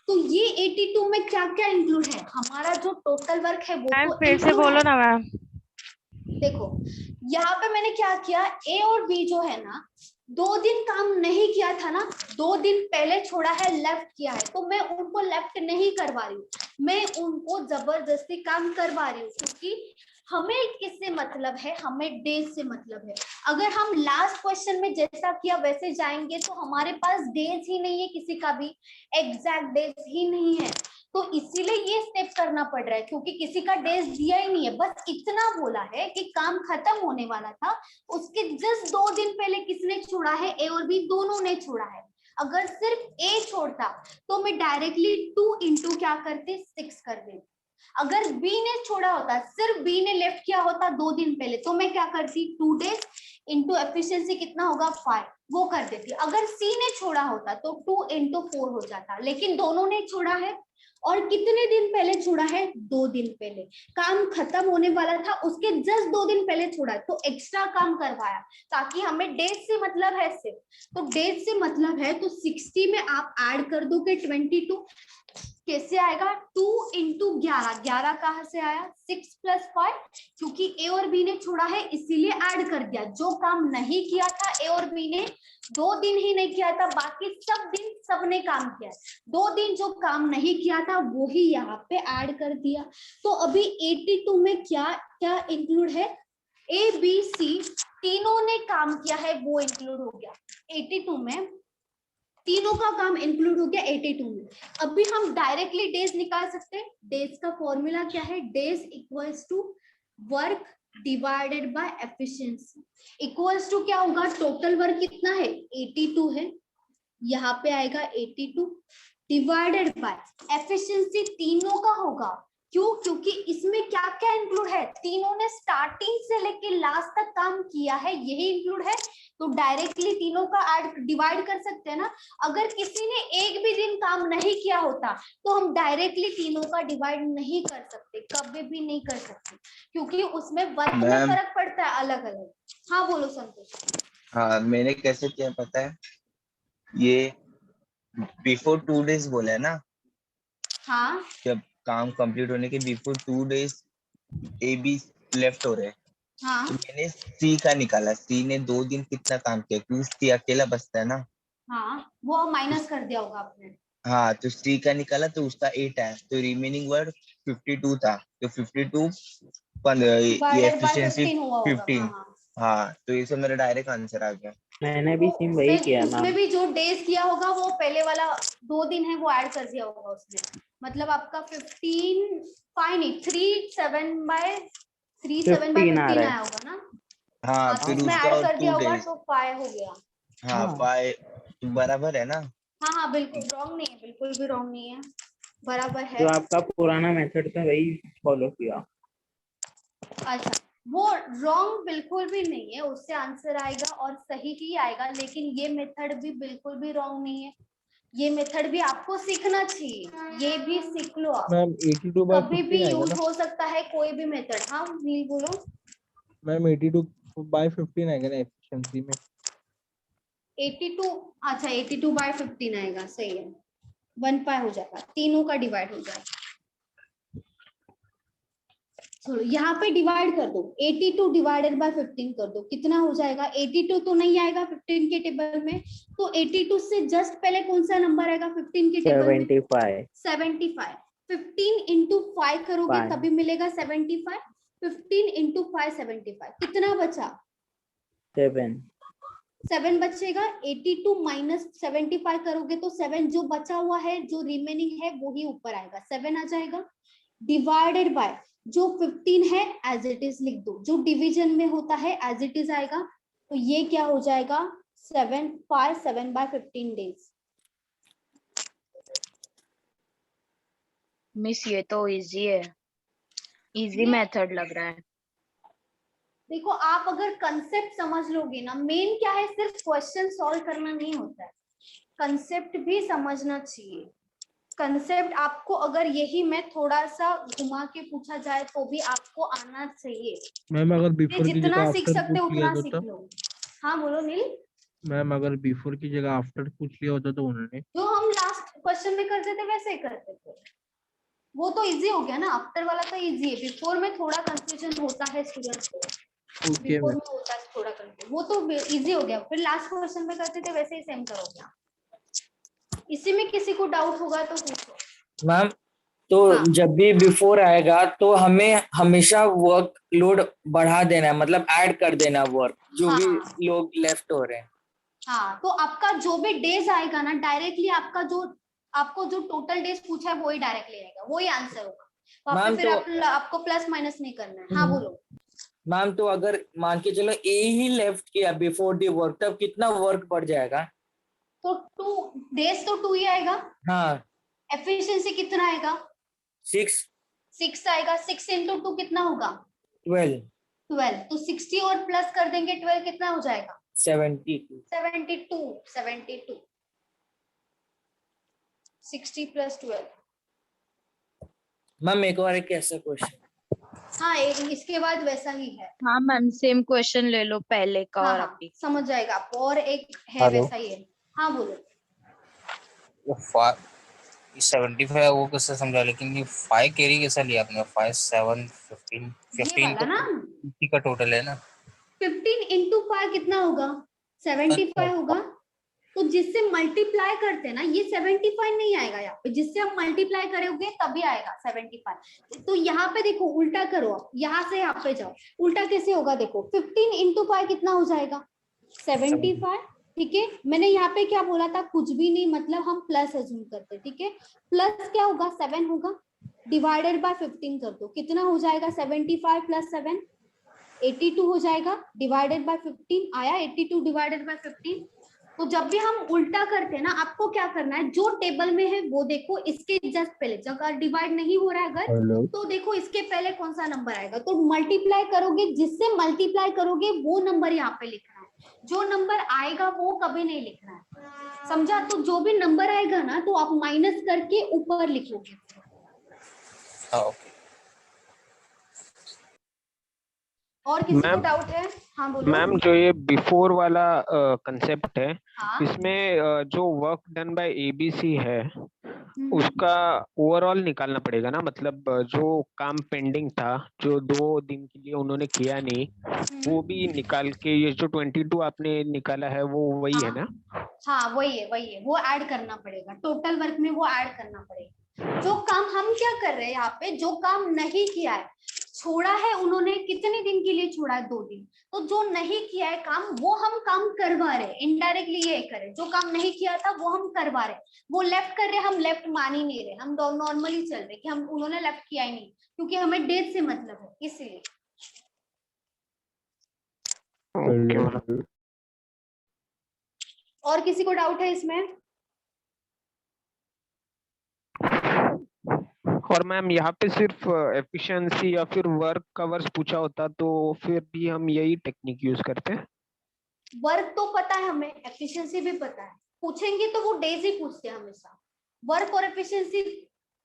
तो ये 82 में क्या क्या इंक्लूड है? हमारा जो टोटल वर्क है वो तो फिर से include बोलो है। ना मैम। देखो यहाँ पे मैंने क्या किया, ए और बी जो है ना 2 दिन काम नहीं किया था ना, 2 दिन पहले छोड़ा है, लेफ्ट किया है, तो मैं उनको लेफ्ट नहीं करवा रही हूँ, मैं उनको जबरदस्ती काम करवा रही हूँ, क्योंकि हमें किससे मतलब है? हमें डेज से मतलब है। अगर हम लास्ट क्वेश्चन में जैसा किया वैसे जाएंगे तो हमारे पास डेज ही नहीं है, किसी का भी एग्जैक्ट डेज ही नहीं है, तो इसीलिए ये स्टेप करना पड़ रहा है, क्योंकि किसी का डेज दिया ही नहीं है। बस इतना बोला है कि काम खत्म होने वाला था, उसके जस्ट 2 दिन पहले किसने छोड़ा है? ए और बी दोनों ने छोड़ा है। अगर सिर्फ ए छोड़ता तो मैं डायरेक्टली 2 इंटू क्या करते? 6 कर देती। अगर बी ने छोड़ा होता, सिर्फ बी ने लेफ्ट किया होता 2 दिन पहले, तो मैं क्या करती? 2 डेज इंटू एफिशिएंसी कितना होगा? 5, वो कर देती। अगर सी ने छोड़ा होता तो 2 इंटू 4 हो जाता, लेकिन दोनों ने छोड़ा है, और कितने दिन पहले छोड़ा है? 2 दिन पहले। काम खत्म होने वाला था, उसके जस्ट 2 दिन पहले छोड़ा है, तो एक्स्ट्रा काम करवाया, ताकि हमें डेज से मतलब है सिर्फ। तो डेज से मतलब है, तो 60 में आप ऐड कर दोगे 22। कैसे आएगा? 2 इंटू 11, 11 कहाँ से आया? 6 प्लस 5, क्योंकि ए और बी ने छोड़ा है इसीलिए ऐड कर दिया। जो काम नहीं किया था ए और बी ने, 2 दिन ही नहीं किया था, बाकी सब दिन सबने काम किया। 2 दिन जो काम नहीं किया था वो ही यहाँ पे ऐड कर दिया। तो अभी 82 में क्या क्या इंक्लूड है? ए बी सी तीनों ने काम किया है, वो इंक्लूड हो गया 82 में। तीनों का काम इंक्लूड हो गया 82 में। अभी हम डायरेक्टली डेज निकाल सकते हैं। डेज का फॉर्मूला क्या है? Days equals to work divided by efficiency. Equals to क्या होगा? टोटल वर्क कितना है? 82 है, यहाँ पे आएगा 82 डिवाइडेड बाय एफिशिएंसी तीनों का होगा। क्यों? क्योंकि इसमें क्या क्या इंक्लूड है? तीनों ने स्टार्टिंग से लेके लास्ट तक काम किया है, यही इंक्लूड है, तो डायरेक्टली तीनों का ऐड डिवाइड कर सकते हैं ना। अगर किसी ने एक भी दिन काम नहीं किया होता तो हम डायरेक्टली तीनों का डिवाइड नहीं कर सकते, कभी भी नहीं कर सकते, क्योंकि उसमें वर्क में मैम। फर्क पड़ता है अलग अलग। हाँ बोलो संतोष। हाँ, मैंने कैसे किया पता है? ये बिफोर 2 डेज बोला है ना, हाँ जब काम कंप्लीट होने के before 2 days A be left हो रहे हैं, हाँ तो मैंने सी का निकाला। सी ने 2 दिन कितना काम किया, क्योंकि सी अकेला बचता है ना। हाँ, वो माइनस कर दिया होगा आपने। हाँ, तो सी का निकाला तो उसका 8 है, तो रिमेनिंग वर्क 52 था, तो 52 ये डिवाइडेड बाय एफिशिएंसी 15 हुआ होगा। 15। हाँ हाँ, तो ये सब मेरा डायरेक्ट आंसर आ गया। मैंने भी सेम वही फिर किया उसमें मैम। भी जो डेज किया होगा वो पहले वाला 2 दिन है वो ऐड कर दिया होगा उसमें, मतलब आपका 15 फाइन 3 7 बाय 15 आ 15 रहा है। आया होगा ना। हाँ, हाँ, तो फिर उसमें उसका ऐड और कर दिया 2 होगा डेज। तो 5 हो गया। हाँ, 5 बराबर है ना। हाँ हाँ बिल्कुल रॉन्ग नहीं है, बिल्कुल भी रॉन्ग नहीं है, बराबर है। जो आपका पुराना मेथड था वही फॉलो किया। अच्छा, वो रॉन्ग बिल्कुल भी नहीं है, उससे आंसर आएगा और सही ही आएगा, लेकिन ये मेथड भी बिल्कुल भी रॉन्ग नहीं है। ये मेथड भी आपको सीखना चाहिए, ये भी सीख लो आप। मैम 82 बाय कभी 15 भी आएगा यूज ना? हो सकता है कोई भी मेथड। हाँ नील बोलो। मैम 82 बाय 15 आएगा ना एफिशिएंसी में? 82, अच्छा 82 बाय 15 आएगा, सही है। 1 पाई हो जाएगा, तीनों का डिवाइड हो जाएगा। चलो यहाँ पे डिवाइड कर दो, 82 डिवाइडेड बाय 15 कर दो, कितना हो जाएगा? 82 तो नहीं आएगा 15 के टेबल में, तो 82 से जस्ट पहले कौन सा नंबर आएगा 15 के टेबल में? 75 75। 15 इंटू 5 करोगे 5 तभी मिलेगा 75। 15 इंटू 5 75, कितना बचा? 7 7 बचेगा। 82 माइनस 75 करोगे तो 7 जो बचा हुआ है, जो रिमेनिंग है वो ही ऊपर आएगा, 7 आ जाएगा। डिवाइडेड बाय जो 15 है एज इट इज लिख दो, जो डिवीजन में होता है एज इट इज आएगा। तो ये क्या हो जाएगा 7/7/15 डेज। मिस ये तो इजी है, इजी मेथड लग रहा है। देखो आप अगर कंसेप्ट समझ लोगे ना, मेन क्या है सिर्फ क्वेश्चन सॉल्व करना नहीं होता है, कंसेप्ट भी समझना चाहिए। कंसेप्ट आपको अगर यही मैं थोड़ा सा घुमा के पूछा जाए तो भी आपको आना चाहिए। मैम अगर ये बिफोर की जितना जगह सीख आफ्टर सकते हो पूछ लिया उतना तो सीख तब? लो। हाँ बोलो नील। मैम अगर बिफोर की जगह आफ्टर पूछ लिया होता तो उन्होंने? जो हम लास्ट क्वेश्चन में करते थे वैसे ही करते थे, वो तो इजी हो गया ना। आफ्टर वाला तो इजी है, बिफोर में थोड़ा कंफ्यूजन होता है स्टूडेंट्स को। Okay before ma'am. में होता है थोड़ा कंफ्यूजन, वो तो इजी हो गया। फिर लास्ट क्वेश्चन में करते थे वैसे ही सेम करोगे आप। इसी में किसी को डाउट होगा तो पूछो। मैम तो हाँ। जब भी बिफोर आएगा तो हमें हमेशा वर्क लोड बढ़ा देना है, मतलब ऐड कर देना वर्क जो हाँ भी लोग लेफ्ट हो रहे हैं। हाँ, तो आपका जो भी डेज आएगा ना डायरेक्टली आपको जो टोटल डेज पूछा है वही डायरेक्टली आएगा, वही आंसर होगा। वहां पे मैम फिर आपको प्लस माइनस नहीं करना है। हाँ बोलो। मैम तो अगर मान के चलो ए ही लेफ्ट किया बिफोर दी वर्क, तब कितना वर्क बढ़ जाएगा? तो 2 डेज तो 2 ही आएगा। हाँ। एफिशिएंसी कितना आएगा? 6 आएगा। 6 into 2 कितना होगा? 12 तो 60 और प्लस कर देंगे 12 कितना हो जाएगा? 72 72 60 + 12। मैम एक और एक ऐसा क्वेश्चन। हाँ इसके बाद वैसा ही है। हाँ मैम सेम क्वेश्चन ले लो पहले का हाँ और हाँ अभी। समझ जाएगा आपको। और एक है हेलो। वैसा ही है। हाँ बोलो। वो 75 वो कैसे समझा, लेकिन ये 5 कैरी कैसा लिया आपने? 5 7 15 ये 15 वाला तो ना 50 का टोटल है ना? 15 into 5 कितना होगा? 75 होगा। तो जिससे मल्टीप्लाई करते हैं ना, ये 75 नहीं आएगा यहाँ पे, जिससे हम मल्टीप्लाई करोगे तभी आएगा 75। तो यहाँ पे देखो उल्टा करो, आप यहाँ से यहाँ पे जाओ। उल्टा कैसे होगा देखो, 15 into 5 कितना हो जाएगा? 75। ठीक है, मैंने यहाँ पे क्या बोला था, कुछ भी नहीं, मतलब हम प्लस एज्यूम करते। ठीक है, प्लस क्या होगा 7 होगा, डिवाइडेड बाय 15 कर दो, कितना हो जाएगा? 75 + 7 82 हो जाएगा, डिवाइडेड बाय 15 आया 82 डिवाइडेड बाय 15। तो जब भी हम उल्टा करते हैं ना, आपको क्या करना है, जो टेबल में है वो देखो, इसके जस्ट पहले जगह डिवाइड नहीं हो रहा है अगर, तो देखो इसके पहले कौन सा नंबर आएगा, तो मल्टीप्लाई करोगे, जिससे मल्टीप्लाई करोगे वो नंबर यहाँ पे लिखना है, जो नंबर आएगा वो कभी नहीं लिखना है, समझा? तो जो भी नंबर आएगा ना तो आप माइनस करके ऊपर लिखोगे। ओके। और किसी को मैम डाउट है? हाँ बोलो। मैम जो ये बिफोर वाला कंसेप्ट है, हाँ। इसमें जो वर्क डन बाय एबीसी है उसका ओवरऑल निकालना पड़ेगा ना, मतलब जो काम पेंडिंग था, जो 2 दिन के लिए उन्होंने किया नहीं, वो भी निकाल के ये जो 22 आपने निकाला है वो वही है ना? हाँ वही है, वो ऐड करना पड़ेगा, टोटल वर्क में वो ऐड करना पड़ेगा। जो काम हम क्या कर रहे हैं यहाँ पे, जो काम नहीं किया है, छोड़ा है उन्होंने, कितने दिन के लिए छोड़ा है? 2 दिन। तो जो नहीं किया है काम वो हम काम करवा रहे हैं, इनडायरेक्टली ये करें, जो काम नहीं किया था वो हम करवा रहे हैं, वो लेफ्ट कर रहे, हम लेफ्ट मान ही नहीं रहे, हम नॉर्मली चल रहे कि हम उन्होंने लेफ्ट किया ही नहीं, क्योंकि हमें डेट से मतलब है इसलिए। और किसी को डाउट है इसमें? और मैम यहाँ पे सिर्फ एफिशिएंसी या फिर वर्क कवर्स पूछा होता तो फिर भी हम यही टेक्निक यूज करते हैं? वर्क तो पता है हमें, एफिशिएंसी भी पता है, पूछेंगे तो वो डेज ही पूछते हैं हमेशा, वर्क और एफिशिएंसी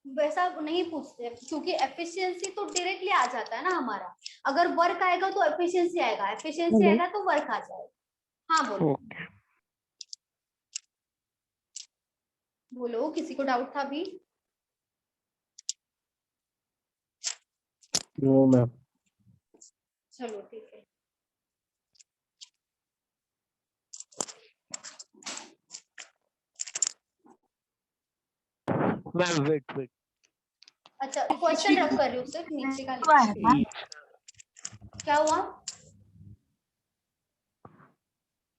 वैसा नहीं पूछते, क्योंकि एफिशिएंसी तो डायरेक्टली आ जाता है ना हमारा, अगर वर्क आएगा तो एफिशिएंसी आएगा, एफिशिएंसी आएगा तो वर्क आ जाएगा। हाँ बोलो। बोलो, किसी को डाउट था अभी? No ma'am. चलो ठीक है। मैम वेट अच्छा क्वेश्चन रख कर रही हूँ, सिर्फ नीचे का लिखो। क्या हुआ?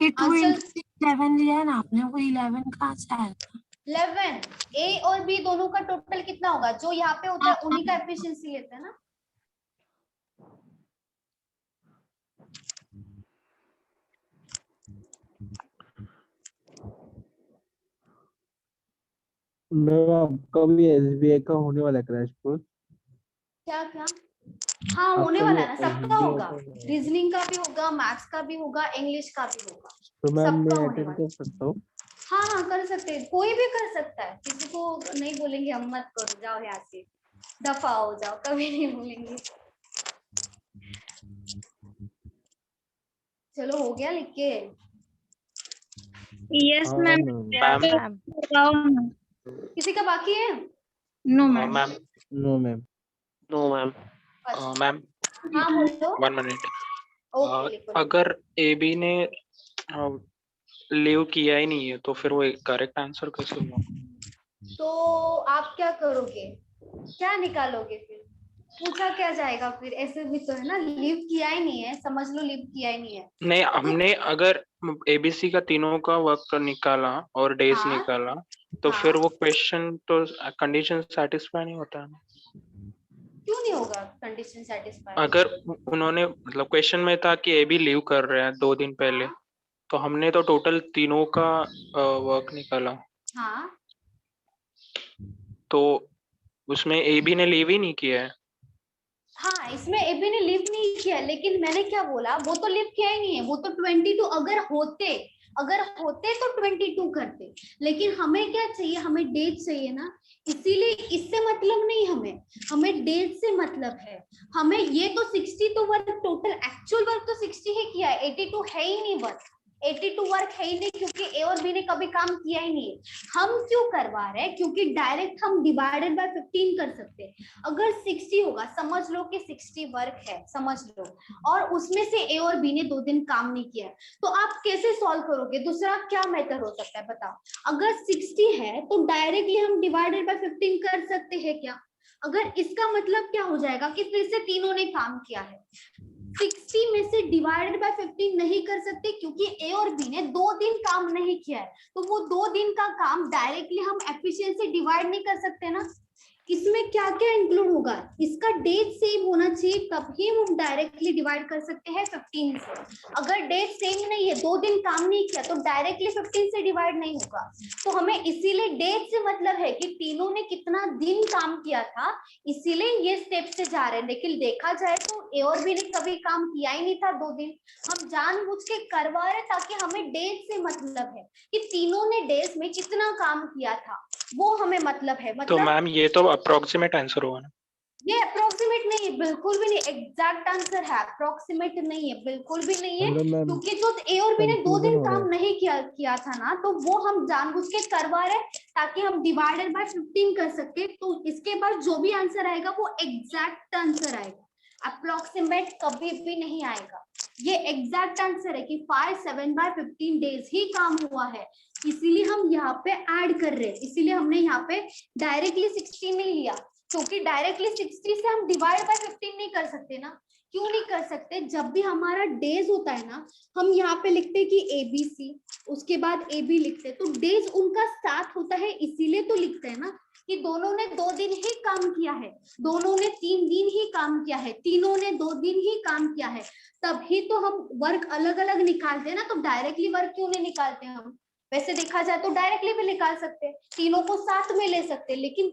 11 लिया है ना आपने, वो 11 कहाँ से आएगा? 11 ए और बी दोनों का टोटल कितना होगा, जो यहाँ पे होता है उन्हीं का एफिशिएंसी लेते हैं ना। मैम आपका भी एसबीआई का होने वाला है क्रैश कोर्स? क्या क्या? हाँ होने आपका वाला भी है ना, सबका एसबीआई होगा। का होने वाला है। रीजनिंग का भी होगा, मैथ्स का भी होगा, इंग्लिश का भी होगा, तो मैम सबका मैं होने अटेंड वाला है। कर सकता हूँ? हाँ हाँ कर सकते हैं, कोई भी कर सकता है, किसी को नहीं बोलेंगे हम मत करो, जाओ यहाँ से, दफा हो जाओ, कभी नहीं बोलेंगे। चलो हो गया लिख के? यस हाँ मैम। मैम। मैम किसी का बाकी है? No ma'am. Ma'am no ma'am. No ma'am अच्छा मैम हाँ बोलो। 1 मिनट। ओके लिखो लिखो। अगर ए बी ने लीव किया ही नहीं है तो फिर वो करेक्ट आंसर कैसे होगा? तो आप क्या करोगे, क्या निकालोगे फिर? पूछा क्या जाएगा फिर? ऐसे भी तो है ना, लिव किया ही नहीं है, समझ लो लिव किया ही नहीं है। नहीं, हमने अगर एबीसी का तीनों का वर्क निकाला और डेज हाँ निकाला तो हाँ फिर वो क्वेश्चन तो कंडीशन सेटिस्फाई नहीं होता है ना। क्यों नहीं होगा कंडीशन सेटिस्फाई? अगर उन्होंने मतलब क्वेश्चन में था कि ए बी लीव कर रहे हैं 2 दिन पहले, हाँ तो हमने तो टोटल तीनों का वर्क निकाला, हाँ तो उसमें ए बी ने लीव ही नहीं किया है। हाँ इसमें एबी ने लिव नहीं किया, लेकिन मैंने क्या बोला, वो तो लिव किया ही नहीं है, वो तो 22 अगर होते तो 22 करते, लेकिन हमें क्या चाहिए, हमें डेट चाहिए ना, इसीलिए इससे मतलब नहीं, हमें डेट से मतलब है। हमें ये तो 60 तो वर्क टोटल एक्चुअल वर्क तो 60 ही किया है, 82 है ही नहीं वर्क, 82 वर्क है ही नहीं, क्योंकि ए और बी ने कभी काम किया ही नहीं है। हम क्यों करवा रहे हैं? क्योंकि डायरेक्ट हम डिवाइडेड बाय 15 कर सकते हैं। अगर 60 होगा, समझ लो कि 60 वर्क है, समझ लो, और उसमें से ए और बी ने 2 दिन काम नहीं किया, तो आप कैसे सॉल्व करोगे? दूसरा क्या मेथड हो सकता है बताओ? अगर 60 है तो डायरेक्टली हम डिवाइडेड बाय 15 कर सकते हैं क्या? अगर इसका मतलब क्या हो जाएगा कि फिर से तीनों ने काम किया है, 60 में से डिवाइडेड बाय 15 नहीं कर सकते, क्योंकि ए और बी ने 2 दिन काम नहीं किया है, तो वो 2 दिन का काम डायरेक्टली हम एफिशिएंसी डिवाइड नहीं कर सकते ना। इसमें क्या क्या इंक्लूड होगा? इसका डेट सेम होना चाहिए, तभी हम डायरेक्टली डिवाइड कर सकते हैं 15 से। अगर डेट सेम नहीं है, 2 दिन काम नहीं किया, तो डायरेक्टली 15 से डिवाइड नहीं होगा। तो हमें इसीलिए डेट से मतलब है कि तीनों ने कितना दिन काम किया था, इसीलिए ये स्टेप से जा रहे हैं। लेकिन देखा जाए तो ए और बी ने कभी काम किया ही नहीं था 2 दिन, हम जानबूझ के करवा रहे ताकि हमें डेट से मतलब है कि तीनों ने डेज में कितना काम किया था, वो हमें मतलब है। तो मतलब मैम ये तो अप्रोक्सीमेट आंसर होगा ना? ये अप्रोक्सीमेट नहीं है, बिल्कुल भी नहीं, एग्जैक्ट आंसर है, अप्रोक्सीमेट नहीं है, बिल्कुल भी नहीं है, हेलो मैम, क्योंकि जो ए और बी ने 2 कंफ्यूजन दिन हो रहा काम है। नहीं किया था ना, तो वो हम जानबूझ के करवा रहे ताकि हम डिवाइडेड बाय 15 कर सके। तो इसके बाद जो भी आंसर आएगा वो एग्जैक्ट आंसर आएगा, अप्रोक्सीमेट कभी भी नहीं आएगा। ये एग्जैक्ट आंसर है कि 5/7/15 डेज ही काम हुआ है, इसीलिए हम यहाँ पे ऐड कर रहे हैं, इसीलिए हमने यहाँ पे डायरेक्टली 60 नहीं लिया, क्योंकि डायरेक्टली 60 से हम डिवाइड बाय 15 नहीं कर सकते ना। क्यों नहीं कर सकते? जब भी हमारा डेज होता है ना, हम यहाँ पे लिखते हैं कि ABC, उसके बाद AB लिखते हैं, तो डेज उनका साथ होता है, इसीलिए तो लिखते हैं ना कि दोनों ने 2 दिन ही काम किया है, दोनों ने 3 दिन ही काम किया है, तीनों ने 2 दिन ही काम किया है, तभी तो हम वर्क अलग अलग निकालते हैं ना। तो डायरेक्टली वर्क क्यों नहीं निकालते हम? वैसे देखा जाए तो डायरेक्टली भी निकाल सकते हैं, तीनों को साथ में ले सकते हैं, लेकिन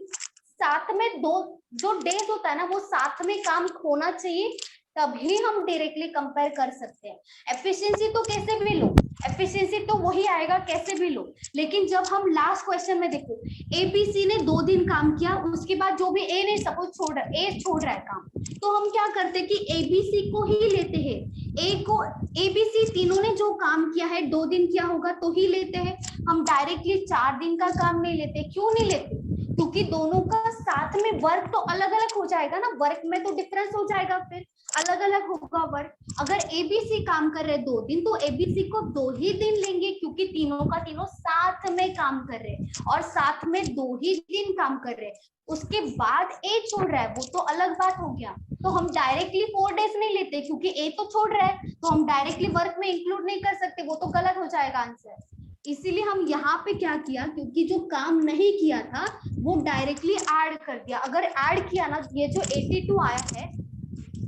साथ में 2 जो डेज होता है ना, वो साथ में काम होना चाहिए, तभी हम डायरेक्टली कंपेयर कर सकते हैं। एफिशिएंसी तो कैसे भी लो, एफिशिएंसी तो वही आएगा कैसे भी लो, लेकिन जब हम लास्ट क्वेश्चन में देखो, एबीसी ने 2 दिन काम किया, उसके बाद जो भी ए ने सपोज छोड़ रहा है काम, तो हम क्या करते हैं कि एबीसी को ही लेते हैं, ए को, एबीसी तीनों ने जो काम किया है 2 दिन किया होगा तो ही लेते हैं, हम डायरेक्टली 4 दिन का काम नहीं लेते। क्यों नहीं लेते? क्योंकि दोनों का साथ में वर्क तो अलग अलग हो जाएगा ना, वर्क में तो डिफरेंस हो जाएगा, फिर अलग अलग होगा वर्क। अगर एबीसी काम कर रहे 2 दिन, तो एबीसी को 2 ही दिन लेंगे, क्योंकि तीनों का तीनों साथ में काम कर रहे हैं और साथ में 2 ही दिन काम कर रहे हैं। उसके बाद ए छोड़ रहा है, वो तो अलग बात हो गया, तो हम डायरेक्टली 4 डेज नहीं लेते, क्योंकि ए तो छोड़ रहा है, तो हम डायरेक्टली वर्क में इंक्लूड नहीं कर सकते, वो तो गलत हो जाएगा आंसर। इसीलिए हम यहाँ पे क्या किया, क्योंकि जो काम नहीं किया था वो डायरेक्टली ऐड कर दिया। अगर ऐड किया ना, ये जो 82 आया है,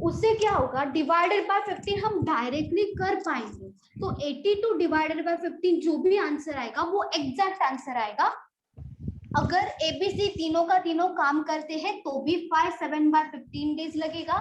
उससे क्या होगा, डिवाइडेड बाय 15 हम डायरेक्टली कर पाएंगे। तो 82 डिवाइडेड बाय 15 जो भी आंसर आएगा वो एग्जैक्ट आंसर आएगा, अगर एबीसी तीनों का तीनों काम करते हैं तो भी 5/7/15 डेज लगेगा।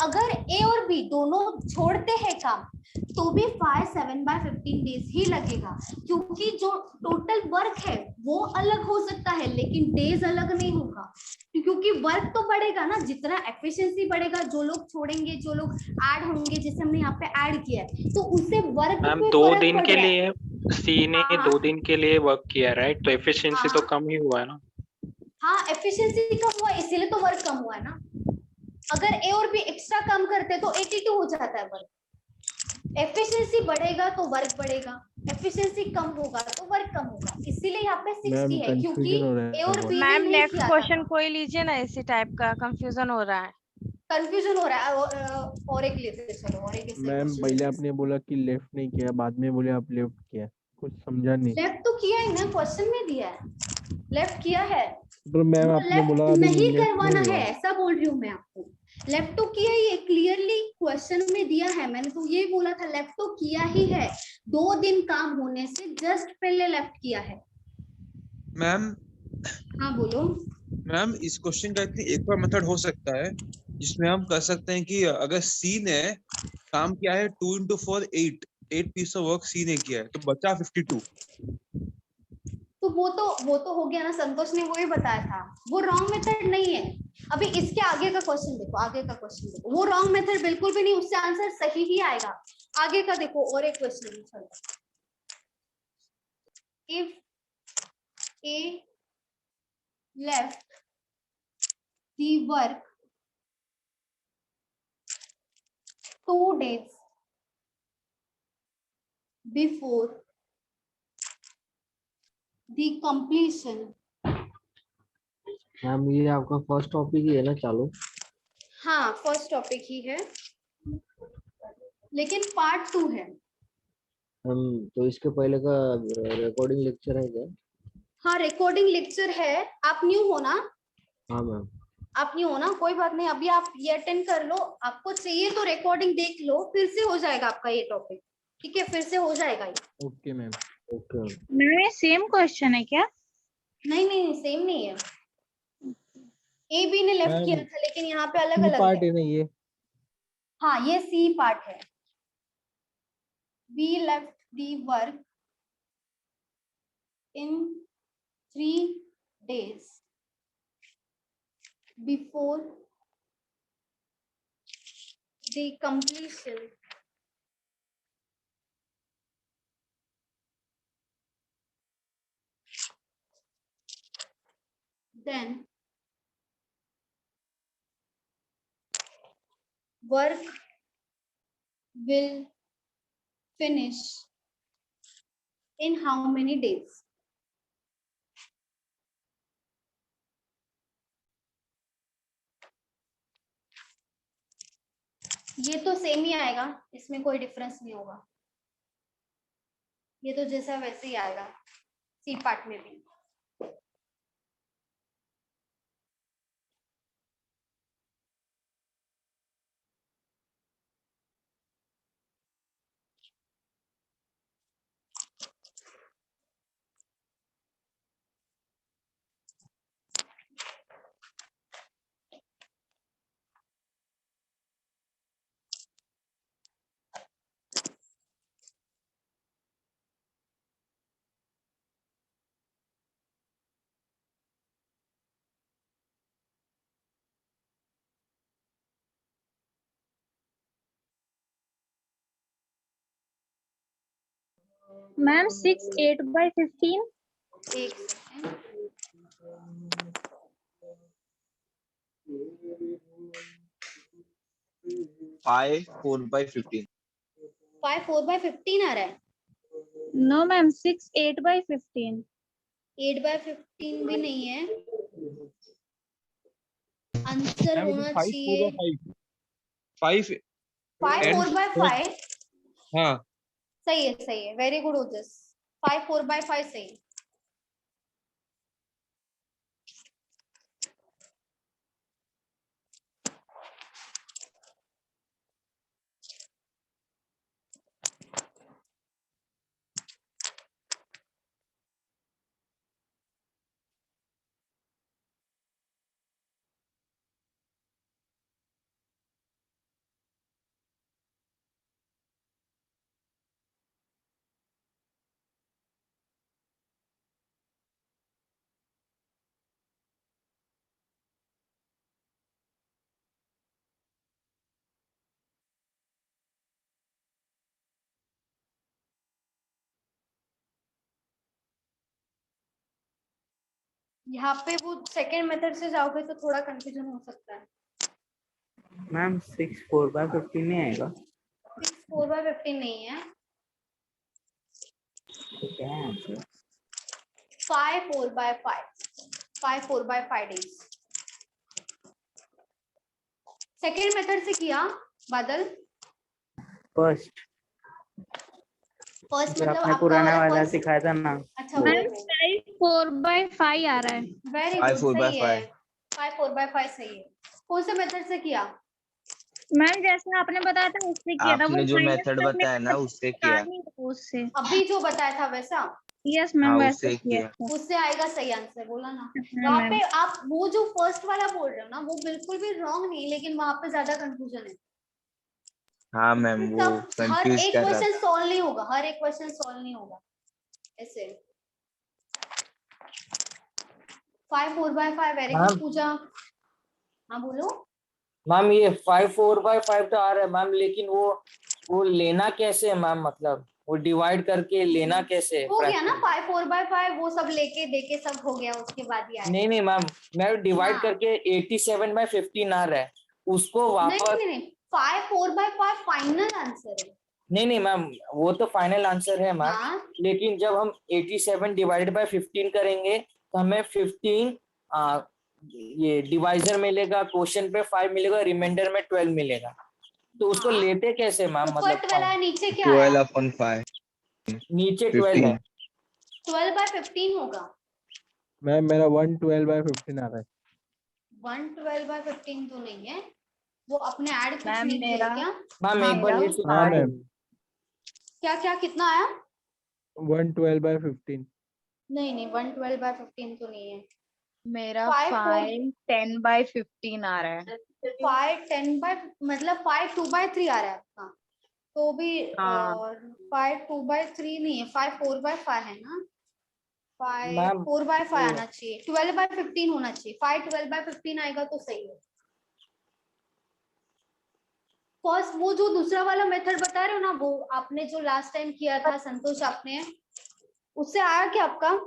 अगर ए और बी दोनों छोड़ते हैं काम तो भी 5/7/15 डेज ही लगेगा, क्योंकि जो टोटल वर्क है वो अलग हो सकता है लेकिन डेज अलग नहीं होगा, क्योंकि वर्क तो बढ़ेगा ना, जितना एफिशिएंसी बढ़ेगा, जो लोग छोड़ेंगे, जो लोग ऐड होंगे, जैसे हमने यहाँ पे ऐड किया है तो उससे वर्क मैम पे 2 फर्क दिन पड़ के रहा है। लिए सी ने हाँ 2 दिन के लिए वर्क किया, राइट? तो एफिशिएंसी तो हाँ कम ही हुआ है ना। हाँ, एफिशिएंसी कम हुआ इसीलिए तो वर्क कम हुआ है ना। अगर ए और बी एक्स्ट्रा काम करते तो 82 हो जाता है वर्क। एफिशिएंसी बढ़ेगा तो वर्क बढ़ेगा, एफिशिएंसी कम होगा तो वर्क कम होगा, इसीलिए यहाँ पे 60 मैम है, क्योंकि कंफ्यूजन हो रहा ए है और बहुत। बी ने मैम नहीं नेक्स्ट किया क्वेश्चन था। कोई लीजिए ना, इसी टाइप का कंफ्यूजन हो रहा है। कंफ्यूजन हो रहा है और एक लेते हैं, चलो और एक ऐसे मैम क्वेश्चन पहले लेते आपने बोला कि लेफ्ट नहीं किया, बाद में बोले आप लेफ्ट किया, कुछ समझा नहीं। हैं। लेफ्ट तो किया ही ना, क्वेश्चन में दिया है लेफ्ट किया है, पर मैम वो आपने लेफ्ट बोला अभी नहीं लेफ्ट करवाना नहीं है हुआ। ऐसा बोल रही हूँ मैं आपको। लेफ्ट तो किया ही है, क्लियरली क्वेश्चन में दिया है, मैंने तो ये बोला था लेफ्ट तो किया ही है, 2 दिन काम होने से जस्ट पहले लेफ्ट किया है। मैम हाँ बोलो। मैम इस क्वेश्चन का एक और मेथड हो सकता है जिसमें हम कर सकते हैं कि अगर सी ने काम किया है 2 into 4 8 पीस ऑफ वर्क सी ने किया है तो बचा 52। तो वो तो हो गया ना, संतोष ने वही बताया था, वो रॉन्ग मेथड नहीं है। अभी इसके आगे का क्वेश्चन देखो, आगे का क्वेश्चन देखो, वो रॉन्ग मेथड बिल्कुल भी नहीं, उससे आंसर सही ही आएगा। आगे का देखो और एक क्वेश्चन, चलो। If A left the work 2 days before the completion। Ma'am ये आपका फर्स्ट टॉपिक ही है ना चालू? हाँ फर्स्ट टॉपिक ही है लेकिन पार्ट 2 है। हम तो इसके पहले का रिकॉर्डिंग लेक्चर है क्या? हाँ रिकॉर्डिंग लेक्चर है, आप न्यू हो ना? हाँ मैम। आप न्यू हो ना, कोई बात नहीं, अभी आप ये अटेंड कर लो, आपको चाहिए तो रिकॉर्डिंग देख लो, फिर से हो जाएगा आपका ये टॉपिक, ठीक है? फिर से हो जाएगा ये। Okay ma'am. ओके मैम ये सेम क्वेश्चन है क्या? नहीं नहीं सेम नहीं है, ए बी ने लेफ्ट किया मैम था लेकिन यहाँ पे अलग सी अलग पार्ट है। है ना ये? हाँ ये सी पार्ट है। We left the work in 3 days before the completion then work will finish in how many days? ये तो सेम ही आएगा, इसमें कोई डिफरेंस नहीं होगा, ये तो जैसा वैसे ही आएगा सी पार्ट में भी। मैम 6 8/15। एक सेकंड, 5 4/15। 5 4/15 आ रहा है। No ma'am 6 8/15। 8/15 भी नहीं है, आंसर मैम होना 5 चाहिए 4/5 5 and 4/5। हाँ सही है, वेरी गुड ओजस, 5 4/5 सही है। यहाँ पे वो सेकेंड मेथड से जाओगे तो थोड़ा कंफ्यूजन हो सकता है। मैम 6 4/15 नहीं आएगा? 6 4/15 नहीं है, तो क्या है आंसर? 5 4/5, 5 4/5 days। सेकेंड मेथड से किया बादल? फर्स्ट फर्स्ट जो मतलब आपने आपका पुराना वाला वाला फर्स्ट। सिखाया था ना, अच्छा वो। मैम 4/5 आ रहा है। वेरी 5 गुड, सही है। 4/5 5 4/5 सही है। कौन से मेथड से किया? मैम जैसे आपने बताया था उससे किया था, वो आपने जो माइनस मेथड करने बताया ना का उससे पता किया। नहीं था उससे। अभी जो बताया था वैसा? यस मैम हाँ वैसे उससे किया किया। था। उससे आएगा सही आंसर, बोला ना। हाँ वहाँ मैम। पे आप वो जो फर्स्ट वाला बोल रहे हो ना वो बिल्कुल भी रॉन्ग नहीं, लेकिन वहाँ पे ज्यादा कंफ्यूजन है। हाँ मैम वो सब हर कंफ्यूज एक कर रहा क्वेश्चन था। सॉल्व नहीं होगा, हर एक क्वेश्चन सॉल्व नहीं होगा ऐसे। 5 4/5 वेरी गुड मैम पूजा। हाँ बोलो। मैम ये 5 4/5 तो आ रहा है मैम, लेकिन वो लेना कैसे है मैम? मतलब वो डिवाइड करके लेना कैसे है हो गया ना, फ्रैक्शन? 5 4/5 वो सब लेके देके सब हो गया, उसके बाद ही आया। नहीं नहीं मैम, मैं डिवाइड हाँ। करके 87/15 आ रहा है, उसको नहीं वापस। नहीं नहीं, 5 4/5 फाइनल आंसर है। नहीं नहीं मैम, वो तो फाइनल आंसर है मैम, हाँ लेकिन जब हम 87 डिवाइडेड बाय 15 करेंगे तो हमें 15 ये डिवाइजर मिलेगा, क्वेश्चन पे 5 मिलेगा, रिमाइंडर में 12 मिलेगा। तो उसको हाँ, लेते कैसे मैम? ऊपर मतलब 12 है, नीचे क्या आया? 12/5 नीचे 12 है। 12/15 होगा। मैम मेरा 112/15 आ रहा है। 112/15 तो नहीं है, वो अपने ऐड कुछ मैम नहीं किया है क्या? मैम हाँ एक बार बोलो। ये हाँ सुना दो। मैम क्या क्या कितना आया? 112/15। नहीं नहीं, 112/15 तो नहीं है। मेरा 5 5 10/15 आ रहा है। 5 10 मतलब 5 2/3 आ रहा है आपका, तो भी हाँ 5 2/3 नहीं है, 5 4/5 है ना। 5 मैम 4/5 वो आना चाहिए, 12/15 होना चाहिए। 5 12/15 आएगा तो सही है। फर्स्ट वो जो दूसरा वाला मेथड बता रहे हो ना, वो आपने जो लास्ट टाइम किया था संतोष आपने, उससे आया क्या आपका?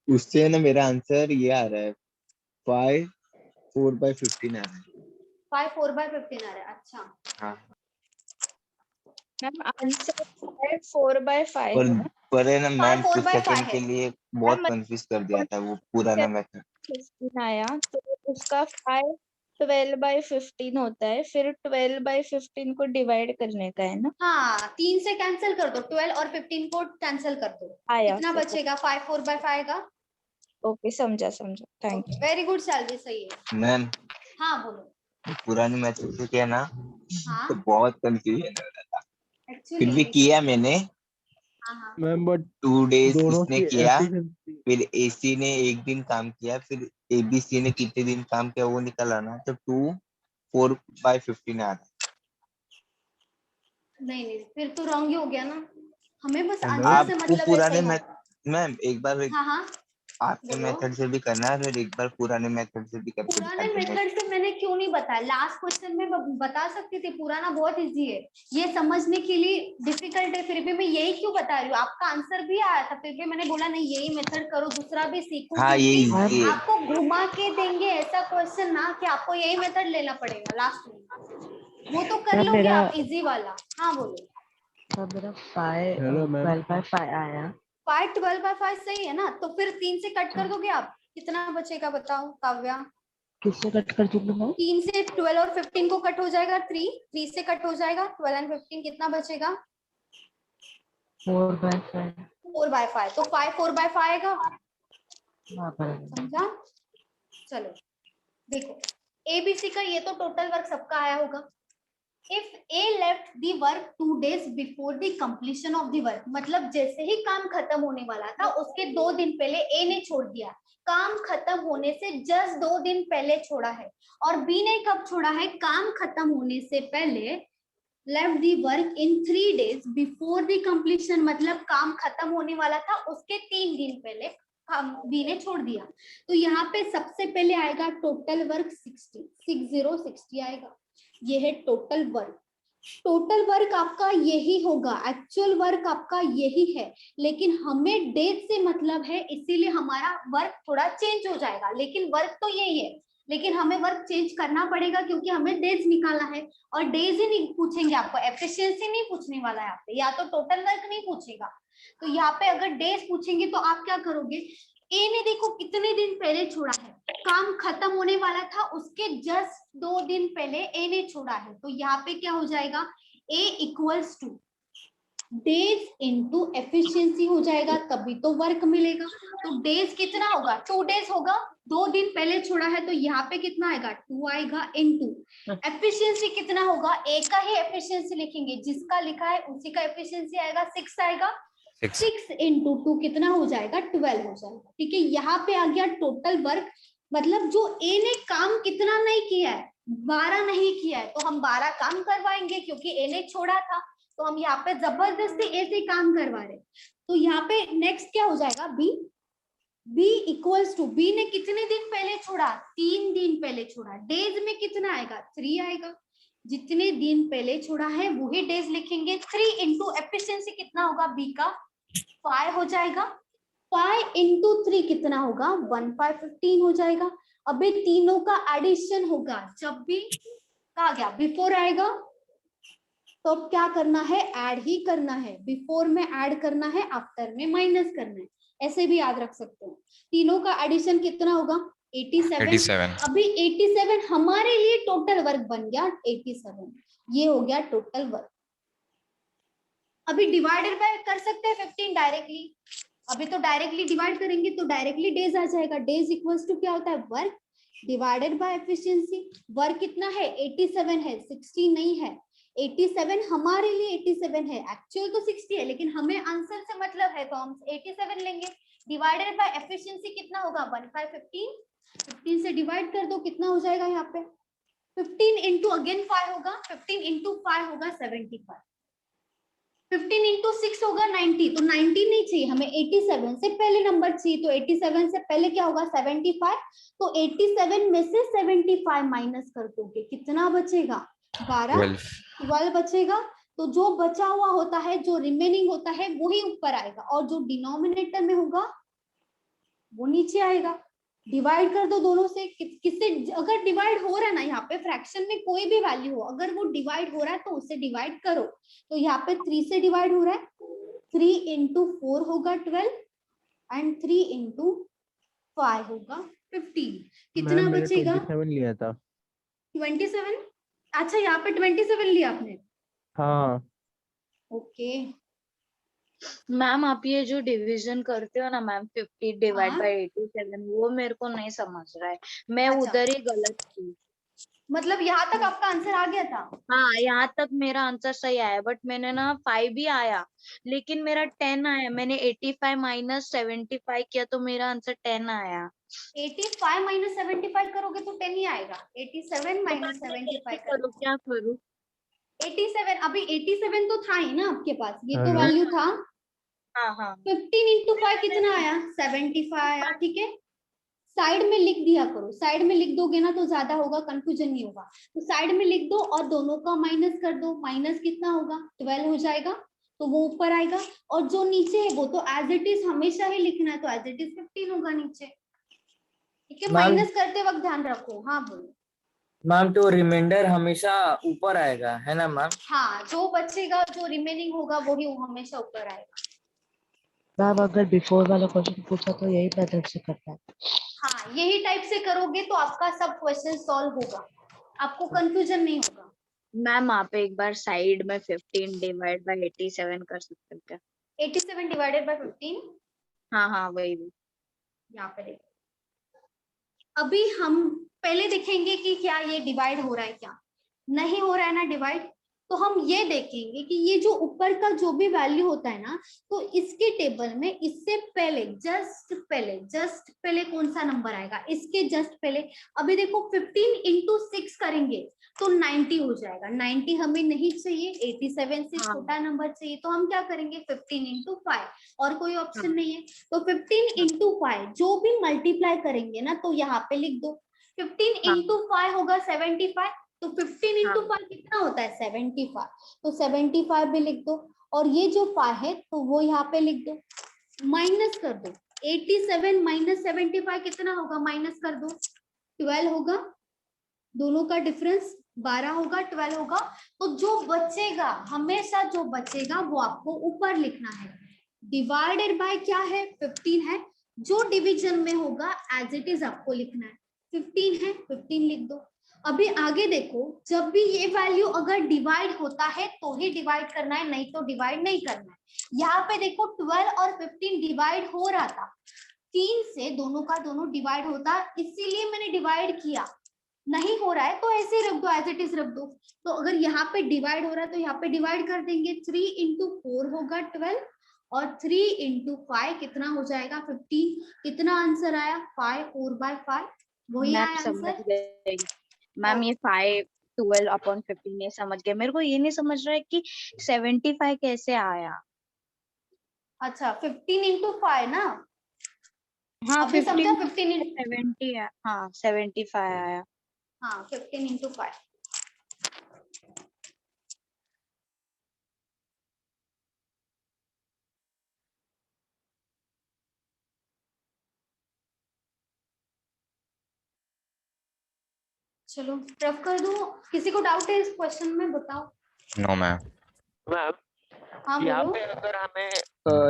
उससे ना मेरा आंसर ये आ रहा है 5 4/15 आ रहा है। 5 4/15 आ रहा है, अच्छा। हाँ मैम आंसर 4/5 पर है ना? पर है ना 5 मैम कुछ 4/5 सेकंड है। के लिए बहुत मैम कंफ्यूज कर दिया था वो पुराना मेथड। 15 आया तो उसका 5 12/15 होता है, फिर 12/15 को डिवाइड करने का है ना? हाँ 3 से कैंसिल कर दो, 12 और 15 को कैंसिल कर दो, आया कितना फिर। बचेगा? 5 4/5 का। ओके समझा समझा, thank you. Very good salary, सही है। मैम हाँ बोलो। पुराने मेथड से किया ना हाँ तो बहुत कंफ्यूजन हो रहा था, फिर भी एक्चुअली। किया मैंने। हाँ हाँ 2 डेज दोनों इसने की किया, एफिशिएंसी। फिर एसी ने एक दिन काम किया, फिर एबीसी ने कितने दिन काम किया वो निकाला ना, तो 2 4/15 आ रहा नहीं नहीं, फिर तो रॉन्ग ही हो गया ना, हमें बस है। आंसर से आपको मतलब है, पुराने सही हो। मैम एक बार हाँ हाँ आपके बोलो। मेथड से भी करना है, फिर एक बार पुराने मेथड से भी करके दिखा पुराने देना। मेथड से मैंने क्यों नहीं बताया? लास्ट क्वेश्चन में बता सकती थी, पुराना बहुत इजी है, ये समझने के लिए डिफिकल्ट है, फिर भी मैं यही क्यों बता रही हूँ। आपका आंसर भी आया था, फिर भी मैंने बोला नहीं यही मेथड करो, दूसरा भी सीखो, हाँ ये क्योंकि इजी है। आपको घुमा के देंगे ऐसा क्वेश्चन ना कि आपको यही मेथड लेना पड़ेगा लास्ट में, वो तो कर मैम लोगे मेरा आप इजी वाला। हाँ बोलो। मेरा 5 हेलो मैम 12/5 आया। 5 12/5 सही है ना, तो फिर 3 से कट कर दोगे आप, कितना बचेगा बताओ काव्या? किससे कट कर दूंगा मैं? 3 से 12 और 15 को कट हो जाएगा, 3 से कट हो जाएगा, 12 एंड 15 कितना बचेगा? 4/5। 4/5, तो 5 4/5 आएगा, हाँ बराबर। समझा? चलो देखो, एबीसी का ये तो टोटल वर्क सबका आया होगा। If A left the work 2 days before the completion of the work, मतलब जैसे ही काम खत्म होने वाला था उसके 2 दिन पहले ए ने छोड़ दिया, काम खत्म होने से जस्ट 2 दिन पहले छोड़ा है, और बी ने कब छोड़ा है? काम खत्म होने से पहले। Left the work in 3 days before the completion, मतलब काम खत्म होने वाला था उसके 3 दिन पहले बी ने छोड़ दिया। तो यहाँ पे सबसे पहले आएगा टोटल वर्क 60 60 60 आएगा, ये है टोटल वर्क। टोटल वर्क आपका यही होगा, एक्चुअल वर्क आपका यही है, लेकिन हमें डेज से मतलब है, इसीलिए हमारा वर्क थोड़ा चेंज हो जाएगा, लेकिन वर्क तो यही है, लेकिन हमें वर्क चेंज करना पड़ेगा क्योंकि हमें डेज निकाला है। और डेज ही नहीं पूछेंगे आपको, एफिशिएंसी नहीं पूछने वाला है यहाँ पे, या तो टोटल वर्क नहीं पूछेगा। तो यहाँ पे अगर डेज पूछेंगे तो आप क्या करोगे, ए ने देखो कितने दिन पहले छोड़ा है, काम खत्म होने वाला था उसके जस्ट 2 दिन पहले ए ने छोड़ा है, तो यहाँ पे क्या हो जाएगा, A equals to days into efficiency हो जाएगा, तभी तो वर्क मिलेगा। तो डेज कितना होगा, 2 डेज होगा, 2 दिन पहले छोड़ा है, तो यहाँ पे कितना आएगा, 2 आएगा इनटू एफिशिएंसी कितना होगा, ए का ही एफिशिएंसी लिखेंगे, जिसका लिखा है उसी का एफिशिएंसी आएगा, 6 आएगा, 6 इंटू 2 कितना हो जाएगा, 12 हो जाएगा। ठीक है, यहाँ पे आ गया टोटल वर्क, मतलब जो ए ने काम कितना नहीं किया है, 12 नहीं किया है, तो हम 12 काम करवाएंगे क्योंकि ए ने छोड़ा था, तो हम यहाँ पे जबरदस्ती ए से काम करवा रहे। तो यहाँ पे नेक्स्ट क्या हो जाएगा, B, B equals to, B ने कितने दिन पहले छोड़ा, 3 दिन पहले छोड़ा, डेज में कितना आएगा, 3 आएगा, जितने दिन पहले छोड़ा है वही डेज लिखेंगे, 3 इंटू एफिशिएंसी कितना होगा, बी का 5 हो जाएगा, 5 इंटू 3 कितना होगा, 15 हो जाएगा। अभी तीनों का एडिशन होगा, जब भी कहा गया बिफोर आएगा तो क्या करना है, ऐड ही करना है, बिफोर में ऐड करना है, आफ्टर में माइनस करना है, ऐसे भी याद रख सकते हो। तीनों का एडिशन कितना होगा, 87। अभी 87 हमारे लिए टोटल वर्क बन गया 87, ये हो गया टोटल वर्क। अभी डिवाइडेड बाय कर सकते हैं 15 डायरेक्टली, अभी तो डायरेक्टली डिवाइड करेंगे तो डायरेक्टली डेज आ जाएगा, डेज इक्वल्स टू क्या होता है, work divided by efficiency. Work कितना है, 87 है, 60 नहीं है, 87 हमारे लिए 87 है, एक्चुअल तो 60 है, लेकिन हमें आंसर से मतलब है तो हम 87 लेंगे। डिवाइडेड बाय एफिशिएंसी कितना होगा, 15 15 से डिवाइड कर दो, कितना हो जाएगा यहाँ पे, 15 इंटू अगेन 5 होगा, 15 इंटू 5 होगा 75, 15 इंटू 6 होगा 90, तो 90 नहीं चाहिए हमें, 87 से पहले नंबर चाहिए, तो 87 से पहले क्या होगा, 75, तो 87 में से 75 माइनस कर दोगे, कितना बचेगा, 12 बचेगा। तो जो बचा हुआ होता है, जो रिमेनिंग होता है वही ऊपर आएगा, और जो डिनोमिनेटर में होगा वो नीचे आएगा। डिवाइड कर दो दोनों से, किससे, अगर डिवाइड हो रहा है ना, यहाँ पे फ्रैक्शन में कोई भी वैल्यू हो, अगर वो डिवाइड हो रहा है तो उससे डिवाइड करो, तो यहाँ पे 3 से डिवाइड हो रहा है, 3 इंटू 4 होगा 12 एंड 3 इंटू 5 होगा 15, कितना बचेगा, 27 लिया था, 27। अच्छा, यहाँ पे 27 लिया आपने, हाँ ओके। मैम आप ये जो डिवीजन करते हो ना मैम, 50 डिवाइड बाय 87, वो मेरे को नहीं समझ रहा है, मैं अच्छा, उधर ही गलत थी। मतलब यहाँ तक आपका आंसर आ गया था, हाँ यहाँ तक मेरा आंसर सही आया, बट मैंने ना 5 भी आया, लेकिन मेरा 10 आया, मैंने 85 माइनस 75 किया तो मेरा आंसर 10 आया। 85 माइनस 75 करोगे तो 10 ही आएगा, 87 माइनस 75 करो, क्या करूँ, 87, अभी 87 तो था ही ना आपके पास, ये तो वैल्यू था, हाँ हाँ 15 इंटू 5 कितना आया, 75 आया, ठीक है। साइड में लिख दिया करो, साइड में लिख दोगे ना तो ज्यादा होगा, कंफ्यूजन नहीं होगा, तो साइड में लिख दो और दोनों का माइनस कर दो, माइनस कितना होगा, 12 हो जाएगा, तो वो ऊपर आएगा, और जो नीचे है वो तो एज इट इज हमेशा ही लिखना है, तो एज इट इज 15 होगा नीचे, ठीक है। माइनस करते वक्त ध्यान रखो, हाँ बोलो मैम, तो रिमाइंडर हमेशा ऊपर आएगा है ना मैम, हाँ, जो बचेगा, जो रिमेनिंग होगा वही हमेशा ऊपर आएगा। मैम अगर बिफोर वाला क्वेश्चन पूछा तो यही मेथड से करना है, हाँ, यही टाइप से करोगे तो आपका सब क्वेश्चन सॉल्व होगा, आपको कंफ्यूजन नहीं होगा। मैम आप एक बार साइड में 15 डिवाइड बाय 87 कर सकते हो क्या, 87 डिवाइडेड बाय 15, हाँ हाँ वही यहाँ पे देखो, अभी हम पहले देखेंगे कि क्या ये डिवाइड हो रहा है, क्या नहीं हो रहा है ना डिवाइड, तो हम ये देखेंगे कि ये जो ऊपर का जो भी वैल्यू होता है ना, तो इसके टेबल में इससे पहले जस्ट पहले कौन सा नंबर आएगा, इसके जस्ट पहले। अभी देखो 15 इंटू 6 करेंगे तो 90 हो जाएगा, 90 हमें नहीं चाहिए, 87 से छोटा नंबर चाहिए, तो हम क्या करेंगे 15 इंटू 5, और कोई ऑप्शन नहीं है, तो 15 इंटू 5 जो भी मल्टीप्लाई करेंगे ना तो यहाँ पे लिख दो, 15 इंटू 5 होगा 75, तो 15 इंटू 5 कितना होता है 75, तो 75 भी लिख दो, और ये जो 5 है तो वो यहाँ पे लिख दो, माइनस कर दो। 87 माइनस 75 कितना होगा, माइनस कर दो, 12 होगा, दोनों का डिफरेंस 12 होगा, 12 होगा। तो जो बचेगा, हमेशा जो बचेगा वो आपको ऊपर लिखना है, डिवाइडेड बाय क्या है 15 है, जो डिवीजन में होगा एज इट इज आपको लिखना है, 15 है 15 लिख दो। अभी आगे देखो, जब भी ये वैल्यू अगर डिवाइड होता है तो ही डिवाइड करना है, नहीं तो डिवाइड नहीं करना है। यहाँ पे देखो 12 और 15 डिवाइड हो रहा था, 3 से दोनों का दोनों डिवाइड होता, इसीलिए मैंने डिवाइड किया। नहीं हो रहा है तो ऐसे ही रख दो, एज इट इज रख दो। तो अगर यहाँ पे डिवाइड हो रहा है तो यहाँ पे डिवाइड कर देंगे, 3 इंटू 4 होगा 12, और 3 इंटू 5 कितना हो जाएगा 15। कितना आंसर आया 5 4 बाय 5, वही मैम आया समझ आंसर। गई मैम, ये 5 12 अपॉन 15 ये समझ गए। मेरे को ये नहीं समझ रहा है कि 75 कैसे आया। अच्छा 15 इंटू 5 ना, हाँ अभी समझा 15 15 70 है, हाँ 75 आया। हाँ 15 इंटू 5। चलो रफ कर दूं, किसी को डाउट है इस क्वेश्चन में, बताओ। No ma'am. मैम हाँ यहाँ बोलो। पे अगर हमें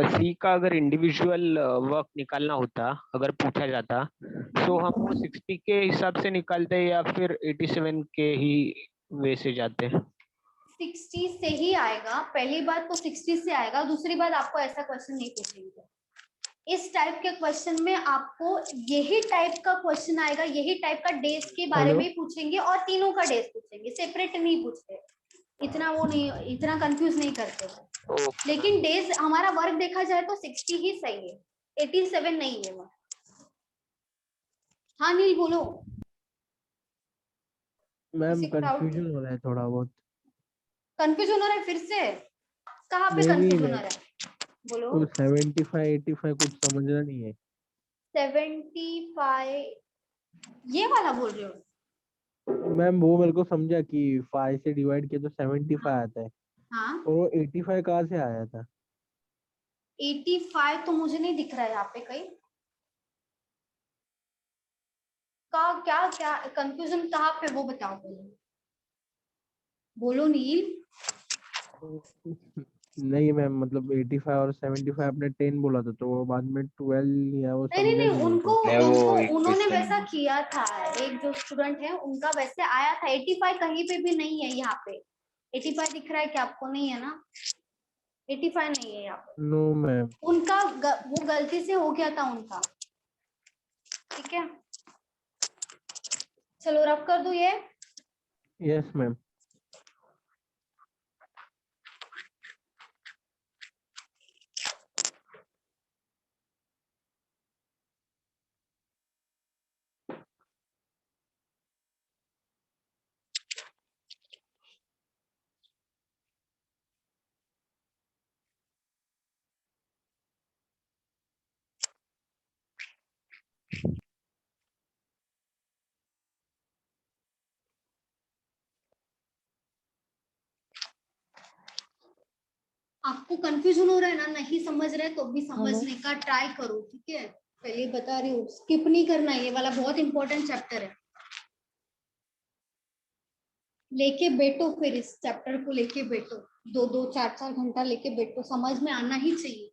सी का अगर इंडिविजुअल वर्क निकालना होता, अगर पूछा जाता, तो हम वो 60 के हिसाब से निकालते या फिर 87 के ही वे से जाते? 60 से ही आएगा, पहली बात तो 60 से आएगा, दूसरी बात आपको ऐसा क्वेश्चन नहीं पूछेंगे। इस टाइप के क्वेश्चन में आपको यही टाइप का क्वेश्चन आएगा, यही टाइप का डेज के बारे में पूछेंगे, और तीनों का डेज पूछेंगे, सेपरेट नहीं पूछते, इतना वो नहीं, इतना कंफ्यूज नहीं करते वो। लेकिन डेज हमारा वर्क देखा जाए तो 60 ही सही है, 87 नहीं है वो। हाँ नील बोलो। मैम कंफ्यूजन हो रहा है थोड़ा बहुत। कंफ्यूजन हो रहा है फिर से, कहाँ पे नहीं कंफ्यूजन हो मैम, रहा है बोलो। तो 75 85 कुछ समझना नहीं है। 75 ये वाला बोल रहे हो? मैम वो मेरे को समझा कि 5 से डिवाइड किया तो 75 आता है, हाँ और वो 85 कहाँ से आया था? 85 तो मुझे नहीं दिख रहा है यहाँ पे कहीं का, क्या क्या कंफ्यूजन कहाँ पे, वो बताओ पहले, बोलो नील। नहीं मैम, मतलब 85 और 75 आपने 10 बोला था, तो वो बाद में 12 लिया, वो नहीं नहीं समझा नहीं, नहीं मेरे उनको को। उनको उन्होंने वैसा किया था, एक जो स्टूडेंट है उनका वैसे आया था। 85 कहीं पे भी नहीं है यहाँ पे, 85 दिख रहा है क्या आपको? नहीं है ना, 85 नहीं है यहाँ पे। No ma'am. उनका वो गलती से हो गया था उनका, ठीक है। चलो रफ कर दो ये। Yes ma'am. आपको कंफ्यूजन हो रहा है ना, नहीं समझ रहे तो भी समझने का ट्राई करो, ठीक है। पहले बता रही हूँ, स्किप नहीं करना है, ये वाला बहुत इंपॉर्टेंट चैप्टर है। लेके बैठो, फिर इस चैप्टर को लेके बैठो, 2-2 4-4 घंटा लेके बैठो, समझ में आना ही चाहिए।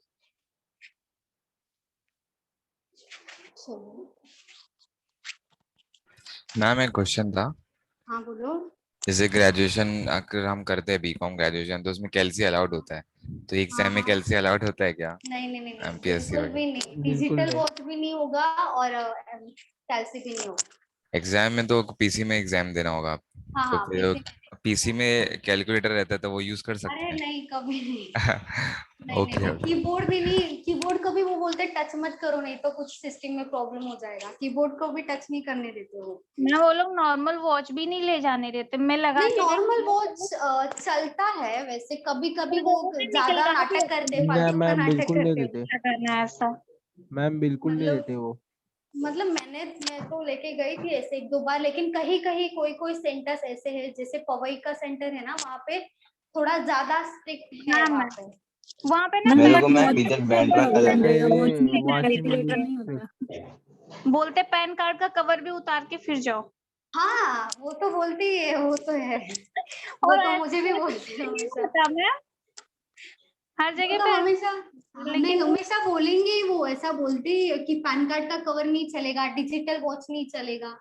चलो मैम एक क्वेश्चन था, हाँ बोलो। जैसे ग्रेजुएशन अगर हम करते हैं बीकॉम ग्रेजुएशन, तो उसमें कैलसी अलाउड होता है, तो एग्जाम में कैलसी अलाउड होता है क्या? नहीं नहीं नहीं नहीं, एमपीएससी बिल्कुल भी वगैरह नहीं, बिल्कुल डिजिटल नहीं। वॉच भी नहीं होगा और कैलसी भी नहीं होगा। एग्जाम में तो पीसी में एग्जाम देना होगा, हाँ तो हाँ फिर पीसी में कैलकुलेटर रहता है तो वो यूज कर सकते अरे हैं? नहीं कभी नहीं, नहीं ओके नहीं, ओके। कीबोर्ड भी नहीं, कीबोर्ड कभी वो बोलते टच मत करो, नहीं तो कुछ सिस्टम में प्रॉब्लम हो जाएगा, कीबोर्ड को भी टच नहीं करने देते वो। मैं वो लोग नॉर्मल वॉच भी नहीं ले जाने देते, मैं लगा नहीं के नॉर्मल गई वॉच चलता है वैसे, कभी कभी वो वो भी ज्यादा निकलवा के नाटक करते, ना फालतू का मैम नाटक बिल्कुल नहीं करते देते, क्या करना है ऐसा। मैम बिल्कुल नहीं मतलब देते वो। मतलब मैं तो लेके गई थी ऐसे एक दो बार, लेकिन कहीं कहीं कोई कोई सेंटर्स ऐसे है, जैसे पवई का सेंटर है ना, वहाँ पे थोड़ा ज्यादा स्ट्रिक्ट है हाँ वहाँ मैम, पे। वहाँ पे ना मेरे मतलब को मैम इधर बैंड्रा का लगा है। वाशिंग बोलते पैन कार्ड का कवर भी उतार के फिर जाओ। हाँ वो तो बोलती है, वो तो है, वो और तो ऐसे मुझे भी नहीं बोलते हैं हमेशा। होता मैम, हर वो जगह तो पे हमेशा, नहीं लेकिन हमेशा बोलेंगे ही, वो ऐसा बोलते ही है कि पैन कार्ड का कवर नहीं चलेगा, डिजिटल वॉच नहीं चलेगा।